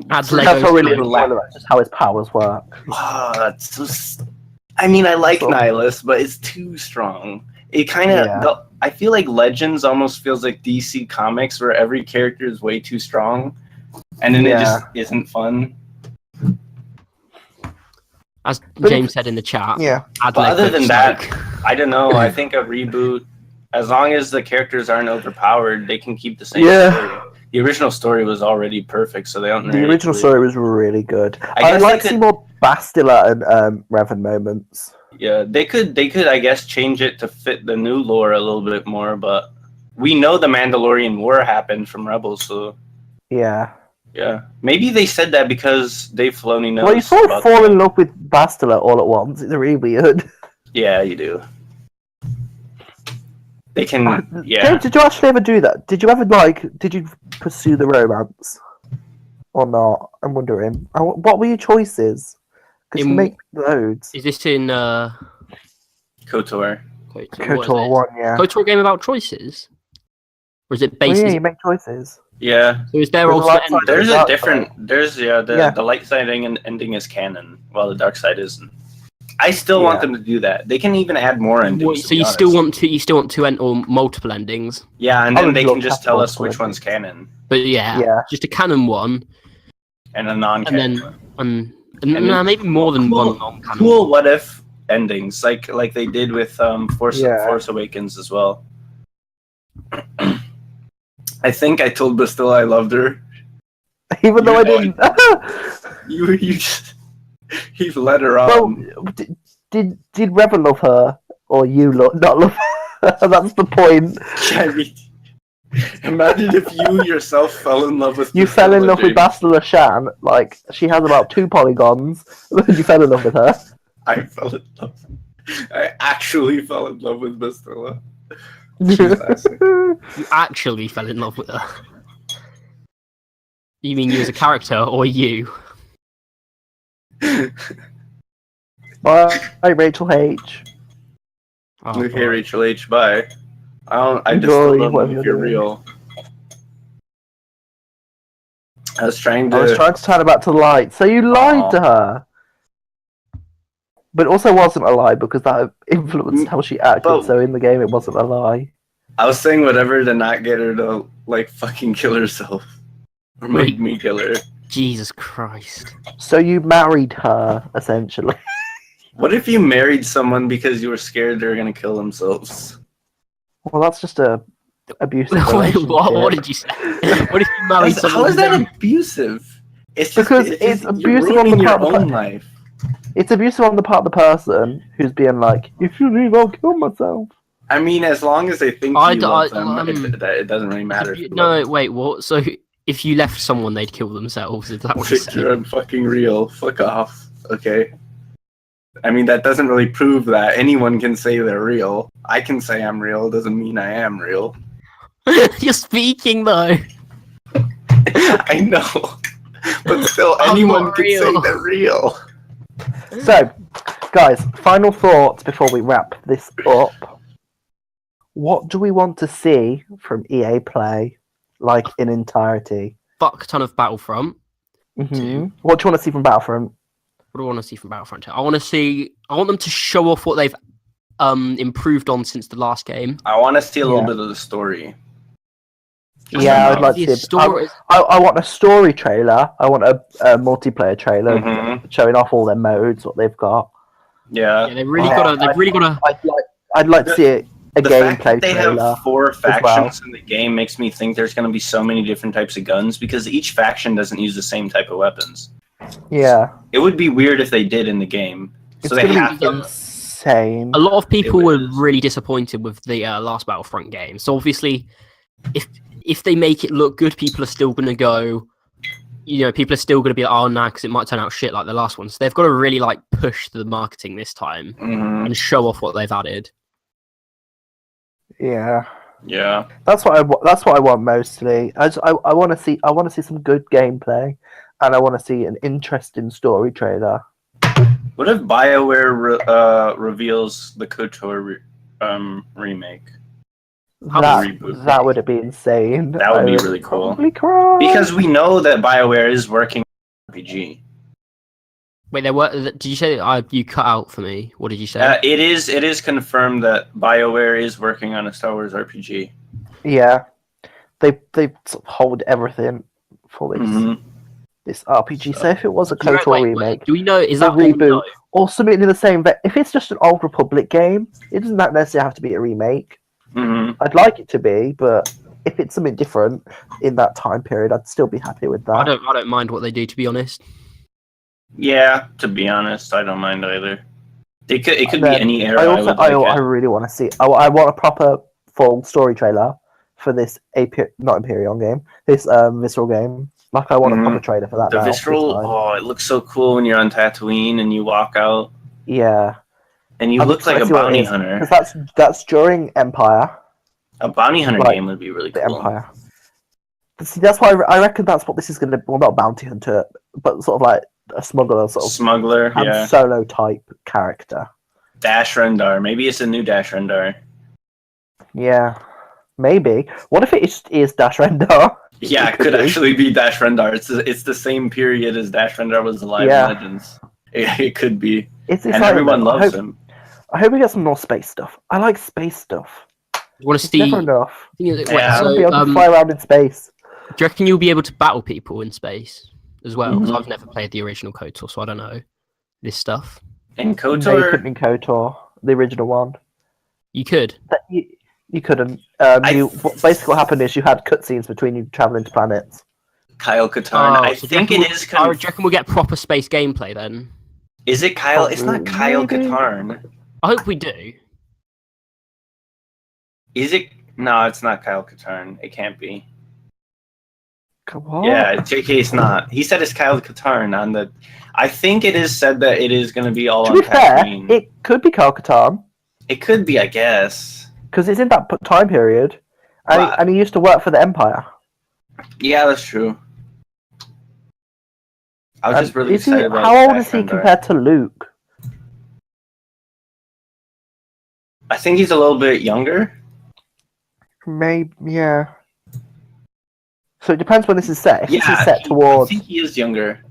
that's really just how his powers work. That's so I mean, I like Nihilus, but it's too strong. It kind of. I feel like Legends almost feels like DC Comics, where every character is way too strong, and then it just isn't fun. As James said in the chat. But other than that, I don't know. I think a reboot, as long as the characters aren't overpowered, they can keep the same story. The original story was already perfect, so they don't. The original story was really good. I'd like to see more Bastila and Revan moments. Yeah, they could. I guess change it to fit the new lore a little bit more. But we know the Mandalorian War happened from Rebels, so yeah. Maybe they said that because Dave Filoni knows. Well, you sort of fall in love with Bastila all at once. It's really weird. Yeah, you do. They can. James, did you actually ever do that? Did you ever Did you pursue the romance, or not? I'm wondering. What were your choices? Because you make loads. Is this in KOTOR? KOTOR 1, yeah. KOTOR game about choices, or is it based? You make choices. Yeah. So is there also there's a different. There's the light side ending is canon, while the dark side isn't. I still want them to do that. They can even add more endings. So you still want to end or multiple endings? Yeah, and then they can just tell us which one's canon. But just a canon one and a non-canon one. And maybe more than one non-canon. Cool what if endings like they did with Force Awakens as well. I think I told Bastila I loved her. Even though I didn't. you just. He's let her on. Well, did Revan love her, or you not love her? That's the point. I mean, imagine if you yourself fell in love with. You fell in love with Bastila Shan. Like, she has about 2 polygons. You fell in love with her. I fell in love. I actually fell in love with Bastilla. You actually fell in love with her? You mean you as a character, or you? Bye, Rachel H. Okay, Rachel H. Bye. I just still don't know if you're real. I was trying to turn her back to the light. So you lied to her. But it also wasn't a lie because that influenced how she acted. So in the game, it wasn't a lie. I was saying whatever to not get her to like fucking kill herself or make me kill her. Jesus Christ! So you married her essentially. What if you married someone because you were scared they were gonna kill themselves? Well, that's just a abusive relationship. What did you say? What if you married someone? How is that abusive? It's just, because it's abusive on the part of your own life. It's abusive on the part of the person who's being like, "If you leave, I'll kill myself." I mean, as long as they think you love them, it doesn't really matter. No, wait, what? So if you left someone, they'd kill themselves? Is that what you're saying? I'm fucking real. Fuck off. Okay. I mean, that doesn't really prove that. Anyone can say they're real. I can say I'm real. Doesn't mean I am real. You're speaking, though. I know. But still, anyone can say they're real. So, guys, final thoughts before we wrap this up. What do we want to see from EA Play, like, in entirety? Fuck ton of Battlefront. What do you want to see from Battlefront? What do I want to see from Battlefront 2? I want them to show off what they've improved on since the last game. I want to see a little bit of the story. I'd like to see. I want a story trailer. I want a multiplayer trailer showing off all their modes, what they've got. Yeah, they've really got to. I'd like to see a gameplay fact that they trailer. Have 4 factions in the game makes me think there's going to be so many different types of guns because each faction doesn't use the same type of weapons. Yeah, it would be weird if they did in the game. So they have to. Insane. A lot of people were really disappointed with the last Battlefront game. So obviously, if they make it look good, people are still going to go. People are still going to be like, oh, nah, because it might turn out shit like the last one. So they've got to really push the marketing this time and show off what they've added. Yeah. Yeah. That's what I want mostly. I want to see some good gameplay, and I want to see an interesting story trailer. What if BioWare reveals the KOTOR remake? That would be insane. That would be really cool. Because we know that BioWare is working on RPG. Wait, did you say you cut out for me? What did you say? It is confirmed that BioWare is working on a Star Wars RPG. Yeah, they sort of hold everything for this RPG. So if it was a KOTOR remake, do we know is that a reboot or something in the same? If it's just an Old Republic game, it doesn't necessarily have to be a remake. I'd like it to be, but if it's something different in that time period, I'd still be happy with that. I don't mind what they do, to be honest. Yeah, to be honest, I don't mind either. It could be any era. I really want to see. I want a proper full story trailer for this not Imperion game, this Visceral game. Like I want a proper trailer for that. The Visceral, it looks so cool when you're on Tatooine and you walk out. Yeah. And you look like a bounty hunter. Because that's during Empire. A bounty hunter game would be really cool. The Empire. See, that's why I reckon that's what this is going to be. Well, not a bounty hunter, but sort of like a smuggler, Han Solo type character. Dash Rendar. Maybe it's a new Dash Rendar. Yeah, maybe. What if it is Dash Rendar? Yeah, it could actually be Dash Rendar. It's the same period as Dash Rendar was alive in Legends. It could be. And everyone loves him. I hope we get some more space stuff. I like space stuff. You want to see? Never enough. I want to be able to fly around in space. Do you reckon you'll be able to battle people in space as well? Because I've never played the original KOTOR, so I don't know this stuff. In KOTOR? No, you couldn't in KOTOR, the original one. You could? You couldn't. Basically what happened is you had cutscenes between you travelling to planets. Kyle Katarn. I think it is... Do you reckon we'll get proper space gameplay then? Is it Kyle? It's not Kyle Katarn. I hope we do. Is it? No, it's not Kyle Katarn. It can't be. What? Yeah, JK is not. He said it's Kyle Katarn on the. I think it is said that it is going to be all on Tatooine. It could be Kyle Katarn. It could be, I guess. Because it's in that time period. And he used to work for the Empire. Yeah, that's true. I was just really excited about how old is he compared to Luke? I think he's a little bit younger. Maybe, yeah. So it depends when this is set. If this is set towards... I think he is younger.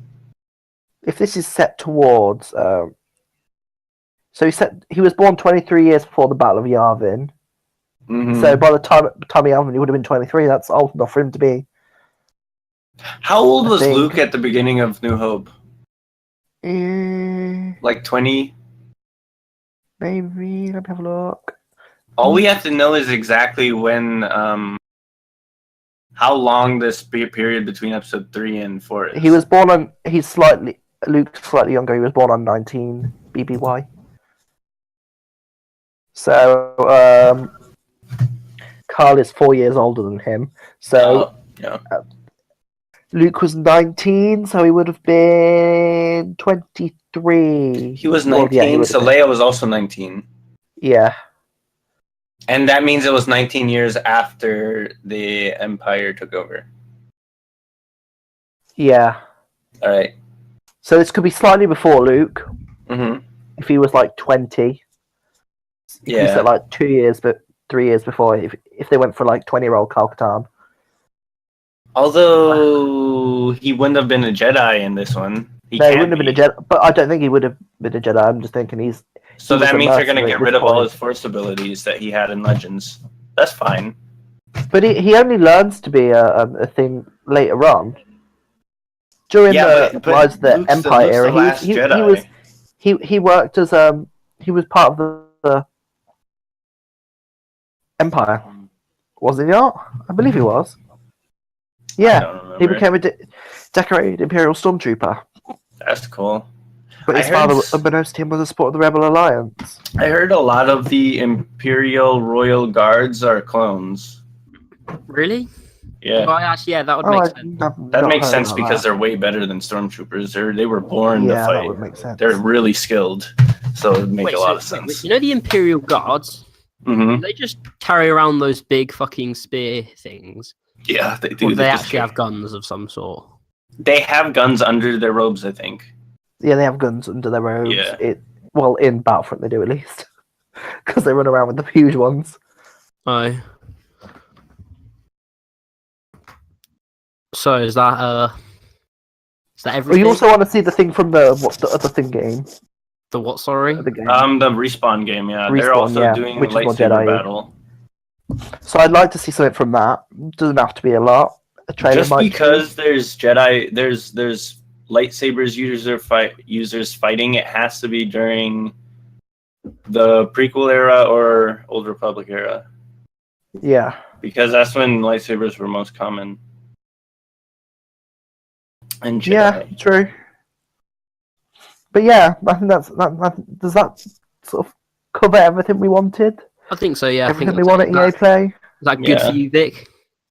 If this is set towards... so he was born 23 years before the Battle of Yavin. Mm-hmm. So by the time Yavin, he would have been 23. That's old enough for him to be... How old was Luke at the beginning of New Hope? Like 20? Maybe. Let me have a look. All we have to know is exactly when... how long this period between episode 3 and 4 is. He was born on... Luke's slightly younger. He was born on 19 BBY. So, Carl is 4 years older than him. So, Luke was 19, so he would have been 23. He was 19, so Leia was also 19. Yeah. And that means it was 19 years after the Empire took over. Yeah. All right. So this could be slightly before Luke. Mm-hmm. If he was like 20. Yeah. He said like 2 years, but 3 years before. If they went for like 20-year-old Kyle Katarn. Although he wouldn't have been a Jedi in this one. He wouldn't have been a Jedi, but I don't think he would have been a Jedi. I'm just thinking So that means they're going to get rid of all his Force abilities that he had in Legends. That's fine. But he only learns to be a thing later on. During the Empire era, he worked as he was part of the Empire. Was he not? I believe he was. Yeah, he became a decorated Imperial Stormtrooper. That's cool. But his father, unbeknownst to him, was a support of the Rebel Alliance. I heard a lot of the Imperial Royal Guards are clones. Really? Yeah. Well, actually, yeah, that would make sense. That makes sense because they're way better than Stormtroopers. They were born to fight. That would make sense. They're really skilled, so it would make a lot of sense. You know the Imperial Guards? Mm-hmm. They just carry around those big fucking spear things. Yeah, they do. Or they actually have guns of some sort. They have guns under their robes, I think. Yeah, they have guns under their robes. Yeah. In Battlefront they do at least. Because they run around with the huge ones. Aye. So is that everything? You also want to see the thing from the other thing game. The what, sorry? The game. The Respawn game, yeah. They're also doing the lightsaber battle. So I'd like to see something from that. Doesn't have to be a lot. A trailer just because there's Jedi, there's lightsabers users fighting. It has to be during the prequel era or Old Republic era. Yeah, because that's when lightsabers were most common. And Jedi. Yeah, true. But yeah, I think does that sort of cover everything we wanted? I think so, yeah. Everything we want at EA Play. Is that good for you, Vic?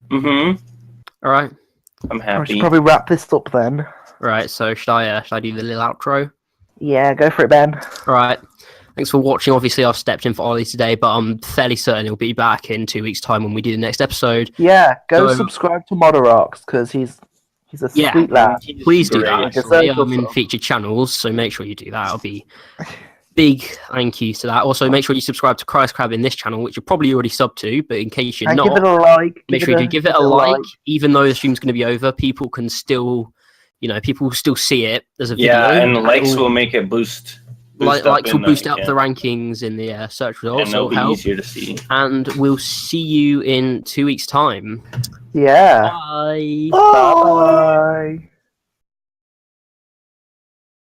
Mm-hmm. All right. I'm happy. I should probably wrap this up then. Right, so should I do the little outro? Yeah, go for it, Ben. All right. Thanks for watching. Obviously, I've stepped in for Ollie today, but I'm fairly certain he'll be back in 2 weeks' time when we do the next episode. Yeah, go subscribe to Modorox because he's a sweet lad. Please do that. I'm in featured channels, so make sure you do that. It'll be big thank you to that. Also, make sure you subscribe to Christ Crab in this channel, which you're probably already subbed to, but in case you're not, give it a like. Make sure you do give it a like. Even though the stream's going to be over, people can still, people will still see it as a video. Yeah, and likes will make it boost. Likes will boost up the rankings in the search results. And it'll be easier to see. And we'll see you in 2 weeks' time. Yeah. Bye. Bye.